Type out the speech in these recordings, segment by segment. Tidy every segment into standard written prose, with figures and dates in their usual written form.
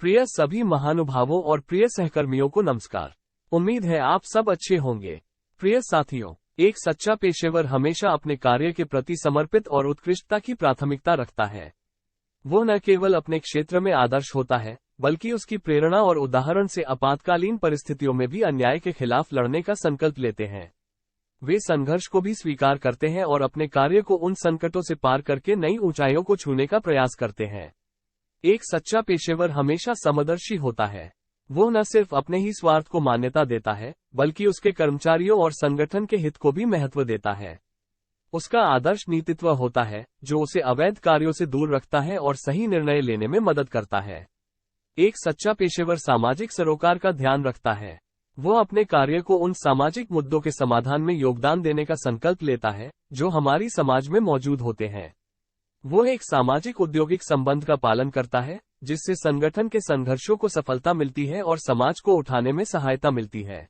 प्रिय सभी महानुभावों और प्रिय सहकर्मियों को नमस्कार। उम्मीद है आप सब अच्छे होंगे। प्रिय साथियों, एक सच्चा पेशेवर हमेशा अपने कार्य के प्रति समर्पित और उत्कृष्टता की प्राथमिकता रखता है। वो न केवल अपने क्षेत्र में आदर्श होता है, बल्कि उसकी प्रेरणा और उदाहरण से आपातकालीन परिस्थितियों में भी अन्याय के खिलाफ लड़ने का संकल्प लेते हैं। वे संघर्ष को भी स्वीकार करते हैं और अपने कार्य को उन संकटों से पार करके नई ऊंचाइयों को छूने का प्रयास करते हैं। एक सच्चा पेशेवर हमेशा समदर्शी होता है। वो न सिर्फ अपने ही स्वार्थ को मान्यता देता है, बल्कि उसके कर्मचारियों और संगठन के हित को भी महत्व देता है। उसका आदर्श नीतित्व होता है, जो उसे अवैध कार्यों से दूर रखता है और सही निर्णय लेने में मदद करता है। एक सच्चा पेशेवर सामाजिक सरोकार का ध्यान रखता है। वो अपने कार्य को उन सामाजिक मुद्दों के समाधान में योगदान देने का संकल्प लेता है, जो हमारी समाज में मौजूद होते हैं। वो एक सामाजिक औद्योगिक संबंध का पालन करता है, जिससे संगठन के संघर्षों को सफलता मिलती है और समाज को उठाने में सहायता मिलती है।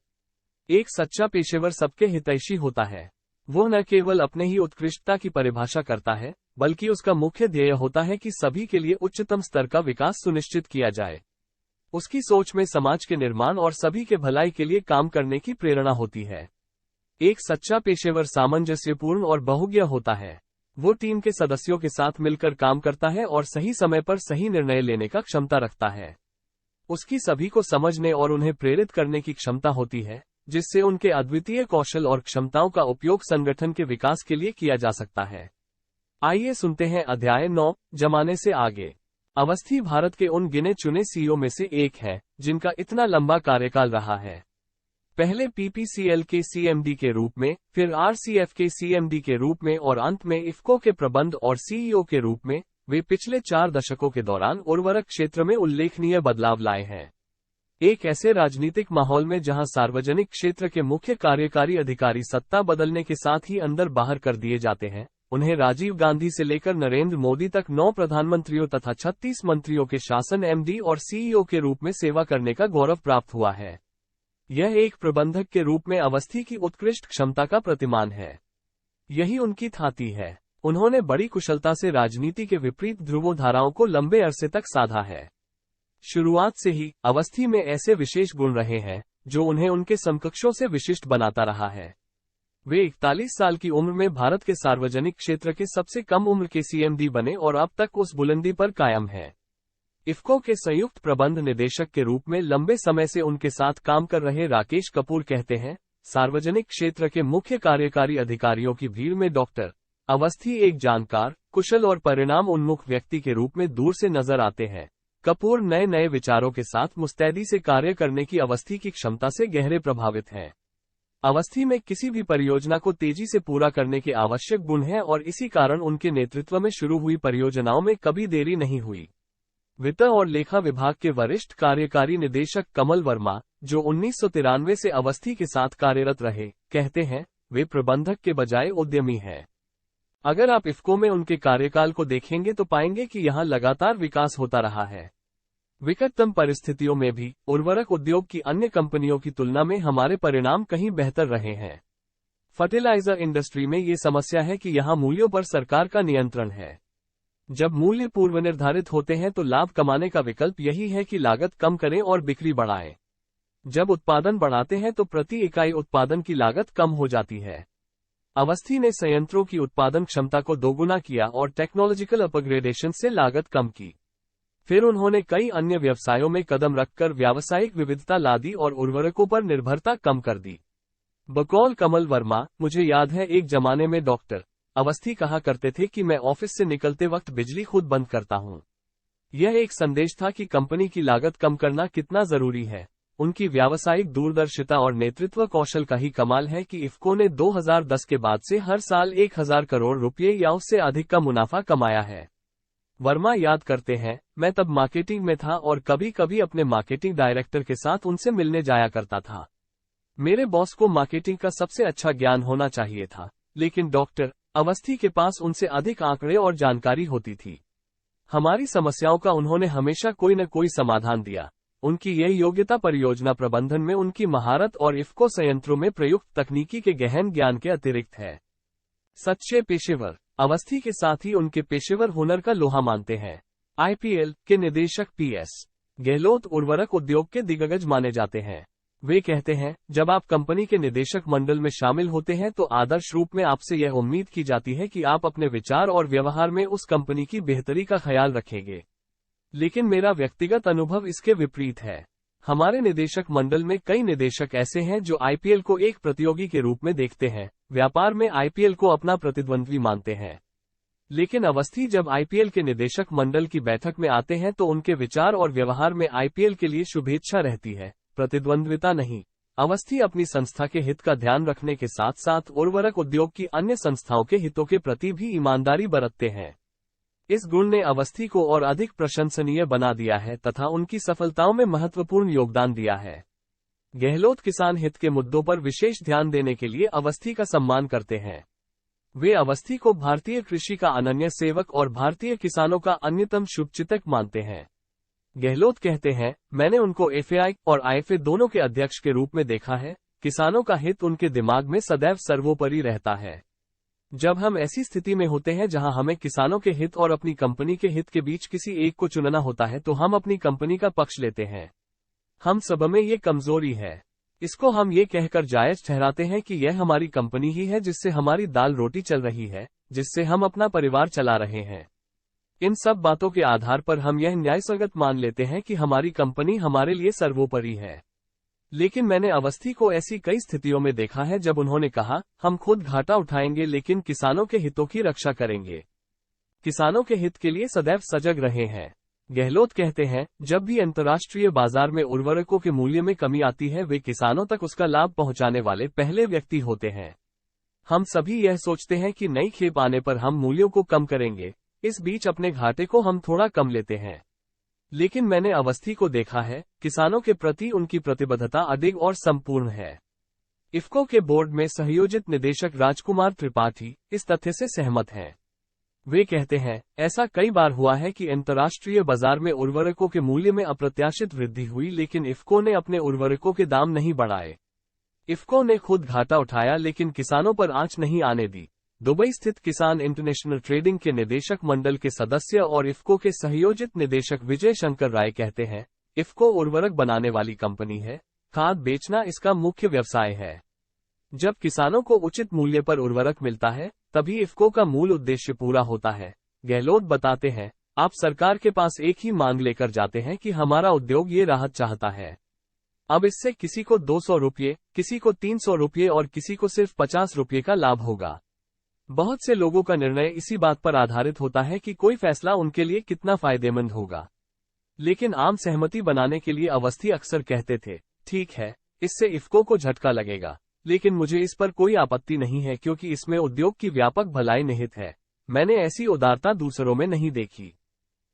एक सच्चा पेशेवर सबके हितैषी होता है। वो न केवल अपने ही उत्कृष्टता की परिभाषा करता है, बल्कि उसका मुख्य ध्येय होता है कि सभी के लिए उच्चतम स्तर का विकास सुनिश्चित किया जाए। उसकी सोच में समाज के निर्माण और सभी के भलाई के लिए काम करने की प्रेरणा होती है। एक सच्चा पेशेवर सामंजस्यपूर्ण और बहुज्ञ होता है। वो टीम के सदस्यों के साथ मिलकर काम करता है और सही समय पर सही निर्णय लेने का क्षमता रखता है। उसकी सभी को समझने और उन्हें प्रेरित करने की क्षमता होती है, जिससे उनके अद्वितीय कौशल और क्षमताओं का उपयोग संगठन के विकास के लिए किया जा सकता है। आइए सुनते हैं अध्याय 9, जमाने से आगे। अवस्थी भारत के उन गिने चुने सीईओ में से एक है, जिनका इतना लंबा कार्यकाल रहा है। पहले पीपीसीएल के सीएमडी के रूप में, फिर आरसीएफ के सीएमडी के रूप में और अंत में इफको के प्रबंध और सीईओ के रूप में, वे पिछले 4 दशकों के दौरान उर्वरक क्षेत्र में उल्लेखनीय बदलाव लाए हैं। एक ऐसे राजनीतिक माहौल में जहां सार्वजनिक क्षेत्र के मुख्य कार्यकारी अधिकारी सत्ता बदलने के साथ ही अंदर बाहर कर दिए जाते हैं, उन्हें राजीव गांधी से लेकर नरेंद्र मोदी तक 9 प्रधानमंत्रियों तथा 36 मंत्रियों के शासन एमडी और सीईओ के रूप में सेवा करने का गौरव प्राप्त हुआ है। यह एक प्रबंधक के रूप में अवस्थी की उत्कृष्ट क्षमता का प्रतिमान है। यही उनकी थाती है। उन्होंने बड़ी कुशलता से राजनीति के विपरीत ध्रुवोधाराओं को लंबे अरसे तक साधा है। शुरुआत से ही अवस्थी में ऐसे विशेष गुण रहे हैं, जो उन्हें उनके समकक्षों से विशिष्ट बनाता रहा है। वे 41 साल की उम्र में भारत के सार्वजनिक क्षेत्र के सबसे कम उम्र के सीएमडी बने और अब तक उस बुलंदी पर कायम है। इफको के संयुक्त प्रबंध निदेशक के रूप में लंबे समय से उनके साथ काम कर रहे राकेश कपूर कहते हैं, सार्वजनिक क्षेत्र के मुख्य कार्यकारी अधिकारियों की भीड़ में डॉक्टर अवस्थी एक जानकार, कुशल और परिणाम उन्मुख व्यक्ति के रूप में दूर से नजर आते हैं। कपूर नए नए विचारों के साथ मुस्तैदी से कार्य करने की अवस्थी की क्षमता से गहरे प्रभावित हैं। अवस्थी में किसी भी परियोजना को तेजी से पूरा करने के आवश्यक गुण हैं और इसी कारण उनके नेतृत्व में शुरू हुई परियोजनाओं में कभी देरी नहीं हुई। वित्त और लेखा विभाग के वरिष्ठ कार्यकारी निदेशक कमल वर्मा, जो 1993 से अवस्थी के साथ कार्यरत रहे, कहते हैं, वे प्रबंधक के बजाय उद्यमी हैं। अगर आप इफको में उनके कार्यकाल को देखेंगे तो पाएंगे कि यहां लगातार विकास होता रहा है। विकटतम परिस्थितियों में भी उर्वरक उद्योग की अन्य कंपनियों की तुलना में हमारे परिणाम कहीं बेहतर रहे हैं। फर्टिलाइजर इंडस्ट्री में ये समस्या है कि यहां मूल्यों पर सरकार का नियंत्रण है। जब मूल्य पूर्व निर्धारित होते हैं तो लाभ कमाने का विकल्प यही है कि लागत कम करें और बिक्री बढ़ाएं। जब उत्पादन बढ़ाते हैं तो प्रति इकाई उत्पादन की लागत कम हो जाती है। अवस्थी ने संयंत्रों की उत्पादन क्षमता को दोगुना किया और टेक्नोलॉजिकल अपग्रेडेशन से लागत कम की। फिर उन्होंने कई अन्य व्यवसायों में कदम रखकर व्यावसायिक विविधता ला दी और उर्वरकों पर निर्भरता कम कर दी। बकौल कमल वर्मा, मुझे याद है एक जमाने में डॉक्टर अवस्थी कहा करते थे कि मैं ऑफिस से निकलते वक्त बिजली खुद बंद करता हूं। यह एक संदेश था कि कंपनी की लागत कम करना कितना जरूरी है। उनकी व्यावसायिक दूरदर्शिता और नेतृत्व कौशल का ही कमाल है कि इफको ने 2010 के बाद से हर साल 1000 करोड़ रुपये या उससे अधिक का मुनाफा कमाया है। वर्मा याद करते हैं, मैं तब मार्केटिंग में था और कभी कभी अपने मार्केटिंग डायरेक्टर के साथ उनसे मिलने जाया करता था। मेरे बॉस को मार्केटिंग का सबसे अच्छा ज्ञान होना चाहिए था, लेकिन डॉक्टर अवस्थी के पास उनसे अधिक आंकड़े और जानकारी होती थी। हमारी समस्याओं का उन्होंने हमेशा कोई न कोई समाधान दिया। उनकी यह योग्यता परियोजना प्रबंधन में उनकी महारत और इफको संयंत्रों में प्रयुक्त तकनीकी के गहन ज्ञान के अतिरिक्त है। सच्चे पेशेवर अवस्थी के साथ ही उनके पेशेवर हुनर का लोहा मानते हैं। आईपीएल के निदेशक पीएस गहलोत उर्वरक उद्योग के दिग्गज माने जाते हैं। वे कहते हैं, जब आप कंपनी के निदेशक मंडल में शामिल होते हैं तो आदर्श रूप में आपसे यह उम्मीद की जाती है कि आप अपने विचार और व्यवहार में उस कंपनी की बेहतरी का ख्याल रखेंगे। लेकिन मेरा व्यक्तिगत अनुभव इसके विपरीत है। हमारे निदेशक मंडल में कई निदेशक ऐसे हैं जो आईपीएल को एक प्रतियोगी के रूप में देखते हैं, व्यापार में आईपीएल को अपना प्रतिद्वंद्वी मानते हैं। लेकिन अवस्थी जब आईपीएल के निदेशक मंडल की बैठक में आते हैं तो उनके विचार और व्यवहार में आईपीएल के लिए शुभेच्छा रहती है, प्रतिद्वंद्विता नहीं। अवस्थी अपनी संस्था के हित का ध्यान रखने के साथ साथ उर्वरक उद्योग की अन्य संस्थाओं के हितों के प्रति भी ईमानदारी बरतते हैं। इस गुण ने अवस्थी को और अधिक प्रशंसनीय बना दिया है तथा उनकी सफलताओं में महत्वपूर्ण योगदान दिया है। गहलोत किसान हित के मुद्दों पर विशेष ध्यान देने के लिए अवस्थी का सम्मान करते हैं। वे अवस्थी को भारतीय कृषि का अनन्य सेवक और भारतीय किसानों का अन्यतम शुभचिंतक मानते हैं। गहलोत कहते हैं, मैंने उनको एफएआई और आईएफए दोनों के अध्यक्ष के रूप में देखा है। किसानों का हित उनके दिमाग में सदैव सर्वोपरि रहता है। जब हम ऐसी स्थिति में होते हैं जहां हमें किसानों के हित और अपनी कंपनी के हित के बीच किसी एक को चुनना होता है तो हम अपनी कंपनी का पक्ष लेते हैं। हम सब में ये कमजोरी है। इसको हम ये कहकर जायज ठहराते हैं कि यह हमारी कंपनी ही है जिससे हमारी दाल रोटी चल रही है, जिससे हम अपना परिवार चला रहे हैं। इन सब बातों के आधार पर हम यह न्यायसंगत मान लेते हैं कि हमारी कंपनी हमारे लिए सर्वोपरि है। लेकिन मैंने अवस्थी को ऐसी कई स्थितियों में देखा है जब उन्होंने कहा, हम खुद घाटा उठाएंगे लेकिन किसानों के हितों की रक्षा करेंगे, किसानों के हित के लिए सदैव सजग रहे हैं। गहलोत कहते हैं, जब भी अंतर्राष्ट्रीय बाजार में उर्वरकों के मूल्य में कमी आती है वे किसानों तक उसका लाभ पहुंचाने वाले पहले व्यक्ति होते हैं। हम सभी यह सोचते हैं कि नई खेप आने पर हम मूल्यों को कम करेंगे, इस बीच अपने घाटे को हम थोड़ा कम लेते हैं। लेकिन मैंने अवस्थी को देखा है, किसानों के प्रति उनकी प्रतिबद्धता अडिग और संपूर्ण है। इफ्को के बोर्ड में सहयोजित निदेशक राजकुमार त्रिपाठी इस तथ्य से सहमत हैं। वे कहते हैं, ऐसा कई बार हुआ है कि अंतर्राष्ट्रीय बाजार में उर्वरकों के मूल्य में अप्रत्याशित वृद्धि हुई लेकिन इफ्को ने अपने उर्वरकों के दाम नहीं बढ़ाए। इफ्को ने खुद घाटा उठाया लेकिन किसानों पर आंच नहीं आने दी। दुबई स्थित किसान इंटरनेशनल ट्रेडिंग के निदेशक मंडल के सदस्य और इफ्को के सहयोजित निदेशक विजय शंकर राय कहते हैं, इफ्को उर्वरक बनाने वाली कंपनी है, खाद बेचना इसका मुख्य व्यवसाय है। जब किसानों को उचित मूल्य पर उर्वरक मिलता है तभी इफ्को का मूल उद्देश्य पूरा होता है। गहलोत बताते हैं, आप सरकार के पास एक ही मांग लेकर जाते हैं कि हमारा उद्योग ये राहत चाहता है। अब इससे किसी को 200 रुपये, किसी को 300 रुपये और किसी को सिर्फ 50 रुपये का लाभ होगा। बहुत से लोगों का निर्णय इसी बात पर आधारित होता है कि कोई फैसला उनके लिए कितना फायदेमंद होगा। लेकिन आम सहमति बनाने के लिए अवस्थी अक्सर कहते थे, ठीक है, इससे इफ्को को झटका लगेगा, लेकिन मुझे इस पर कोई आपत्ति नहीं है क्योंकि इसमें उद्योग की व्यापक भलाई निहित है। मैंने ऐसी उदारता दूसरों में नहीं देखी।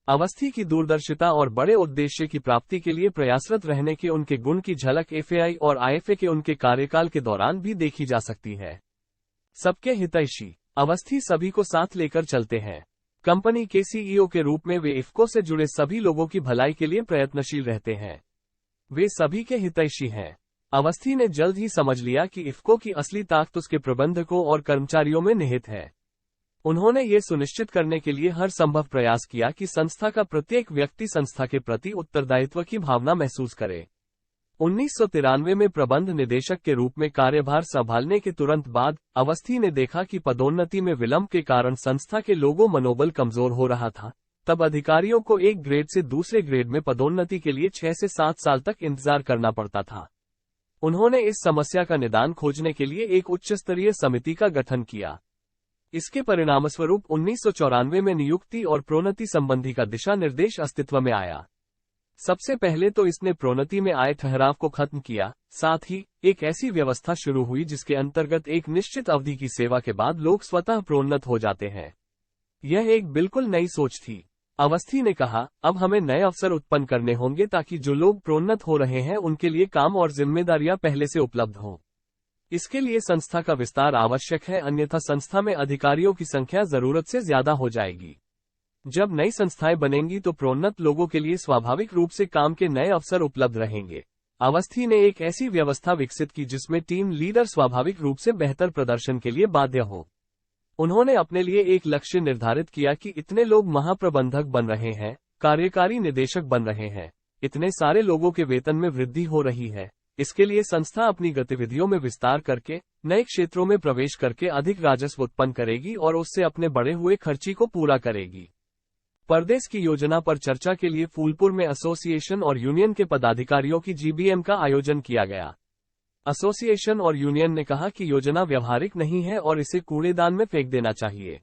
अवस्थी की दूरदर्शिता और बड़े उद्देश्य की प्राप्ति के लिए प्रयासरत रहने के उनके गुण की झलक एफएआई और आईएफए के उनके कार्यकाल के दौरान भी देखी जा सकती है। सबके हितैषी अवस्थी सभी को साथ लेकर चलते हैं। कंपनी के सीईओ के रूप में वे इफ्को से जुड़े सभी लोगों की भलाई के लिए प्रयत्नशील रहते हैं। वे सभी के हितैषी हैं। अवस्थी ने जल्द ही समझ लिया कि इफ्को की असली ताकत उसके प्रबंधकों और कर्मचारियों में निहित है। उन्होंने ये सुनिश्चित करने के लिए हर संभव प्रयास किया कि संस्था का प्रत्येक व्यक्ति संस्था के प्रति उत्तरदायित्व की भावना महसूस करे। 1993 में प्रबंध निदेशक के रूप में कार्यभार संभालने के तुरंत बाद अवस्थी ने देखा कि पदोन्नति में विलंब के कारण संस्था के लोगों मनोबल कमजोर हो रहा था। तब अधिकारियों को एक ग्रेड से दूसरे ग्रेड में पदोन्नति के लिए 6 से 7 साल तक इंतजार करना पड़ता था। उन्होंने इस समस्या का निदान खोजने के लिए एक उच्च स्तरीय समिति का गठन किया। इसके परिणामस्वरूप 1994 में नियुक्ति और प्रोन्नति संबंधी का दिशा निर्देश अस्तित्व में आया। सबसे पहले तो इसने प्रोन्नति में आए ठहराव को खत्म किया, साथ ही एक ऐसी व्यवस्था शुरू हुई जिसके अंतर्गत एक निश्चित अवधि की सेवा के बाद लोग स्वतः प्रोन्नत हो जाते हैं। यह एक बिल्कुल नई सोच थी। अवस्थी ने कहा, अब हमें नए अवसर उत्पन्न करने होंगे ताकि जो लोग प्रोन्नत हो रहे हैं उनके लिए काम और जिम्मेदारियां पहले से उपलब्ध हों। इसके लिए संस्था का विस्तार आवश्यक है, अन्यथा संस्था में अधिकारियों की संख्या जरूरत से ज्यादा हो जाएगी। जब नई संस्थाएं बनेंगी तो प्रोन्नत लोगों के लिए स्वाभाविक रूप से काम के नए अवसर उपलब्ध रहेंगे। अवस्थी ने एक ऐसी व्यवस्था विकसित की जिसमें टीम लीडर स्वाभाविक रूप से बेहतर प्रदर्शन के लिए बाध्य हो। उन्होंने अपने लिए एक लक्ष्य निर्धारित किया कि इतने लोग महाप्रबंधक बन रहे हैं, कार्यकारी निदेशक बन रहे हैं, इतने सारे लोगों के वेतन में वृद्धि हो रही है। इसके लिए संस्था अपनी गतिविधियों में विस्तार करके नए क्षेत्रों में प्रवेश करके अधिक राजस्व उत्पन्न करेगी और उससे अपने बढ़े हुए खर्ची को पूरा करेगी। परदेश की योजना पर चर्चा के लिए फूलपुर में एसोसिएशन और यूनियन के पदाधिकारियों की जीबीएम का आयोजन किया गया। एसोसिएशन और यूनियन ने कहा कि योजना व्यवहारिक नहीं है और इसे कूड़ेदान में फेंक देना चाहिए।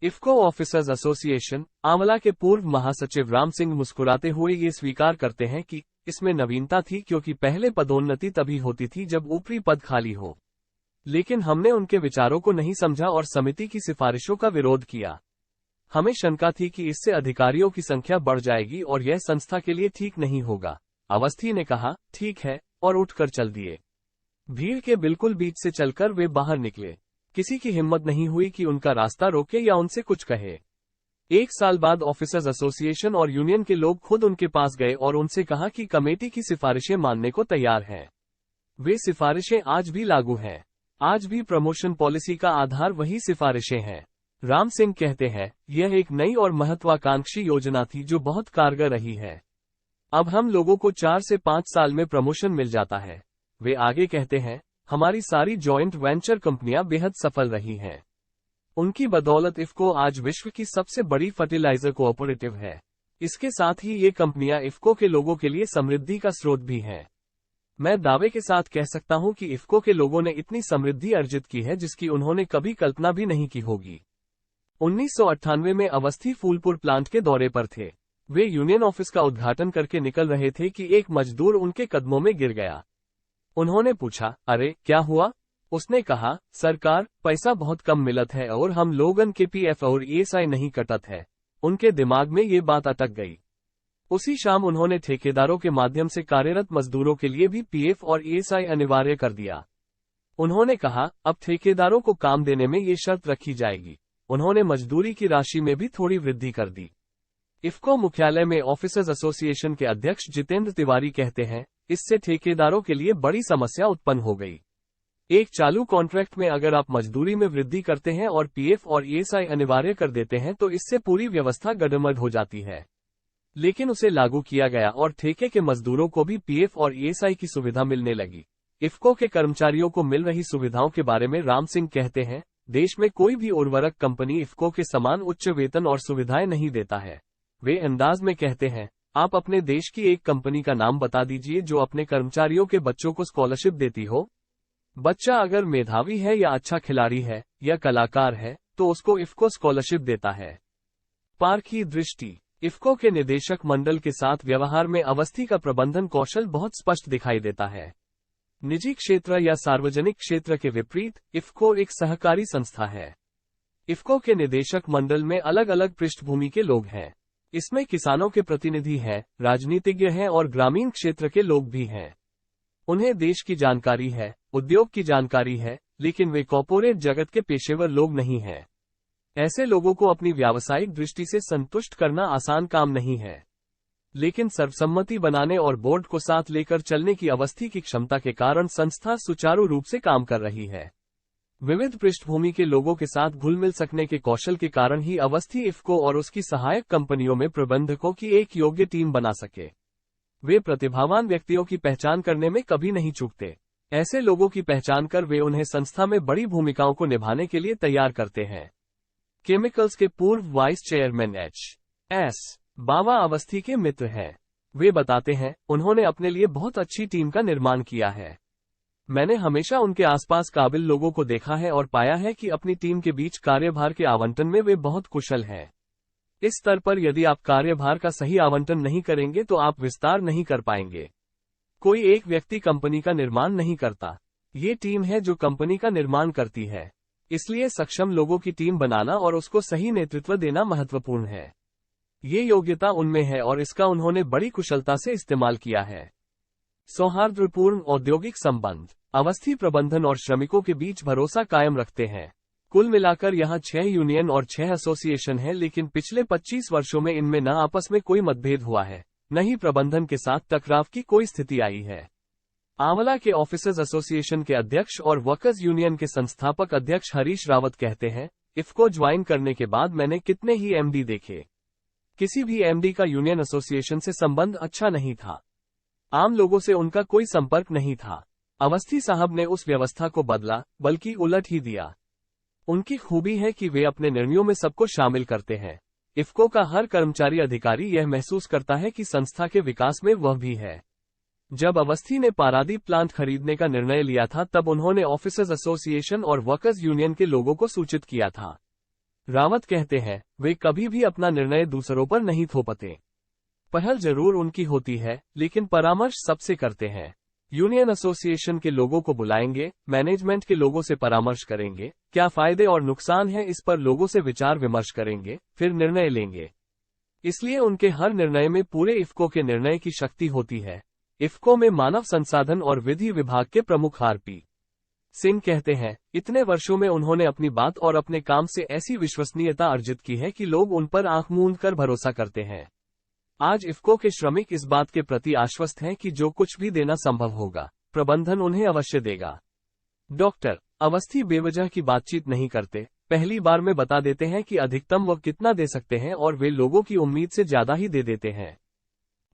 इफको ऑफिसर्स एसोसिएशन आंवला के पूर्व महासचिव राम सिंह मुस्कुराते हुए ये स्वीकार करते हैं कि इसमें नवीनता थी, क्योंकि पहले पदोन्नति तभी होती थी जब ऊपरी पद खाली हो। लेकिन हमने उनके विचारों को नहीं समझा और समिति की सिफारिशों का विरोध किया। हमें शंका थी कि इससे अधिकारियों की संख्या बढ़ जाएगी और यह संस्था के लिए ठीक नहीं होगा। अवस्थी ने कहा, ठीक है, और उठकर चल दिए। भीड़ के बिल्कुल बीच से चलकर वे बाहर निकले। किसी की हिम्मत नहीं हुई कि उनका रास्ता रोके या उनसे कुछ कहे। 1 साल बाद ऑफिसर्स एसोसिएशन और यूनियन के लोग खुद उनके पास गए और उनसे कहा कि कमेटी की सिफारिशें मानने को तैयार हैं। वे सिफारिशें आज भी लागू हैं। आज भी प्रमोशन पॉलिसी का आधार वही सिफारिशें हैं। राम सिंह कहते हैं, यह एक नई और महत्वाकांक्षी योजना थी जो बहुत कारगर रही है। अब हम लोगों को 4 से 5 साल में प्रमोशन मिल जाता है। वे आगे कहते हैं, हमारी सारी जॉइंट वेंचर कंपनियां बेहद सफल रही हैं। उनकी बदौलत इफको आज विश्व की सबसे बड़ी फर्टिलाइजर कोऑपरेटिव है। इसके साथ ही ये कंपनियां इफको के लोगों के लिए समृद्धि का स्रोत भी हैं। मैं दावे के साथ कह सकता हूं कि इफको के लोगों ने इतनी समृद्धि अर्जित की है जिसकी उन्होंने कभी कल्पना भी नहीं की होगी। 1998 में अवस्थी फूलपुर प्लांट के दौरे पर थे। वे यूनियन ऑफिस का उद्घाटन करके निकल रहे थे कि एक मजदूर उनके कदमों में गिर गया। उन्होंने पूछा, अरे क्या हुआ? उसने कहा, सरकार, पैसा बहुत कम मिलत है और हम लोगन के पीएफ और ईएसआई नहीं कटत है। उनके दिमाग में ये बात अटक गई। उसी शाम उन्होंने ठेकेदारों के माध्यम से कार्यरत मजदूरों के लिए भी पीएफ और ईएसआई अनिवार्य कर दिया। उन्होंने कहा, अब ठेकेदारों को काम देने में ये शर्त रखी जाएगी। उन्होंने मजदूरी की राशि में भी थोड़ी वृद्धि कर दी। इफको मुख्यालय में ऑफिसर्स एसोसिएशन के अध्यक्ष जितेंद्र तिवारी कहते हैं, इससे ठेकेदारों के लिए बड़ी समस्या उत्पन्न हो गई। एक चालू कॉन्ट्रैक्ट में अगर आप मजदूरी में वृद्धि करते हैं और पीएफ और ईएसआई अनिवार्य कर देते हैं तो इससे पूरी व्यवस्था गड़बड़ हो जाती है। लेकिन उसे लागू किया गया और ठेके के मजदूरों को भी पीएफ और ईएसआई की सुविधा मिलने लगी। इफको के कर्मचारियों को मिल रही सुविधाओं के बारे में राम सिंह कहते हैं, देश में कोई भी उर्वरक कंपनी इफको के समान उच्च वेतन और सुविधाएं नहीं देता है। वे अंदाज में कहते हैं, आप अपने देश की एक कंपनी का नाम बता दीजिए जो अपने कर्मचारियों के बच्चों को स्कॉलरशिप देती हो। बच्चा अगर मेधावी है या अच्छा खिलाड़ी है या कलाकार है तो उसको इफको स्कॉलरशिप देता है। पारखी दृष्टि। इफको के निदेशक मंडल के साथ व्यवहार में अवस्थी का प्रबंधन कौशल बहुत स्पष्ट दिखाई देता है। निजी क्षेत्र या सार्वजनिक क्षेत्र के विपरीत इफको एक सहकारी संस्था है। इफको के निदेशक मंडल में अलग अलग पृष्ठभूमि के लोग हैं। इसमें किसानों के प्रतिनिधि हैं, राजनीतिज्ञ हैं और ग्रामीण क्षेत्र के लोग भी हैं। उन्हें देश की जानकारी है, उद्योग की जानकारी है, लेकिन वे कॉर्पोरेट जगत के पेशेवर लोग नहीं हैं। ऐसे लोगों को अपनी व्यावसायिक दृष्टि से संतुष्ट करना आसान काम नहीं है। लेकिन सर्वसम्मति बनाने और बोर्ड को साथ लेकर चलने की अवस्थी की क्षमता के कारण संस्था सुचारू रूप से काम कर रही है। विविध पृष्ठभूमि के लोगों के साथ घुल मिल सकने के कौशल के कारण ही अवस्थी इफको और उसकी सहायक कंपनियों में प्रबंधकों की एक योग्य टीम बना सके। वे प्रतिभावान व्यक्तियों की पहचान करने में कभी नहीं चूकते। ऐसे लोगों की पहचान कर वे उन्हें संस्था में बड़ी भूमिकाओं को निभाने के लिए तैयार करते हैं। केमिकल्स के पूर्व वाइस चेयरमैन एच.एस. बावा अवस्थी के मित्र हैं। वे बताते हैं, उन्होंने अपने लिए बहुत अच्छी टीम का निर्माण किया है। मैंने हमेशा उनके आसपास काबिल लोगों को देखा है और पाया है कि अपनी टीम के बीच कार्यभार के आवंटन में वे बहुत कुशल हैं। इस स्तर पर यदि आप कार्यभार का सही आवंटन नहीं करेंगे तो आप विस्तार नहीं कर पाएंगे। कोई एक व्यक्ति कंपनी का निर्माण नहीं करता, ये टीम है जो कंपनी का निर्माण करती है। इसलिए सक्षम लोगों की टीम बनाना और उसको सही नेतृत्व देना महत्वपूर्ण है। ये योग्यता उनमें है और इसका उन्होंने बड़ी कुशलता से इस्तेमाल किया है। सौहार्दपूर्ण औद्योगिक संबंध। अवस्थी प्रबंधन और श्रमिकों के बीच भरोसा कायम रखते हैं। कुल मिलाकर यहाँ 6 यूनियन और 6 एसोसिएशन है, लेकिन पिछले 25 वर्षों में इनमें न आपस में कोई मतभेद हुआ है, न ही प्रबंधन के साथ टकराव की कोई स्थिति आई है। आंवला के ऑफिसर्स एसोसिएशन के अध्यक्ष और वर्कर्स यूनियन के संस्थापक अध्यक्ष हरीश रावत कहते हैं, इफको ज्वाइन करने के बाद मैंने कितने ही एमडी देखे, किसी भी एमडी का यूनियन एसोसिएशन से संबंध अच्छा नहीं था। आम लोगों से उनका कोई संपर्क नहीं था। अवस्थी साहब ने उस व्यवस्था को बदला, बल्कि उलट ही दिया। उनकी खूबी है कि वे अपने निर्णयों में सबको शामिल करते हैं। इफ्को का हर कर्मचारी अधिकारी यह महसूस करता है कि संस्था के विकास में वह भी है। जब अवस्थी ने पारादीप प्लांट खरीदने का निर्णय लिया था तब उन्होंने ऑफिसर्स एसोसिएशन और वर्कर्स यूनियन के लोगों को सूचित किया था। रावत कहते हैं, वे कभी भी अपना निर्णय दूसरों पर नहीं थोपते। पहल जरूर उनकी होती है, लेकिन परामर्श सबसे करते हैं। यूनियन एसोसिएशन के लोगों को बुलाएंगे, मैनेजमेंट के लोगों से परामर्श करेंगे, क्या फायदे और नुकसान हैं इस पर लोगों से विचार विमर्श करेंगे, फिर निर्णय लेंगे। इसलिए उनके हर निर्णय में पूरे इफ्को के निर्णय की शक्ति होती है। इफ्को में मानव संसाधन और विधि विभाग के प्रमुख आर.पी. सिंह कहते हैं, इतने वर्षों में उन्होंने अपनी बात और अपने काम से ऐसी विश्वसनीयता अर्जित की है कि लोग उन पर आंख मूंद कर भरोसा करते हैं। आज इफ्को के श्रमिक इस बात के प्रति आश्वस्त हैं कि जो कुछ भी देना संभव होगा, प्रबंधन उन्हें अवश्य देगा। डॉक्टर अवस्थी बेवजह की बातचीत नहीं करते, पहली बार में बता देते हैं कि अधिकतम वह कितना दे सकते हैं और वे लोगों की उम्मीद से ज्यादा ही दे देते हैं।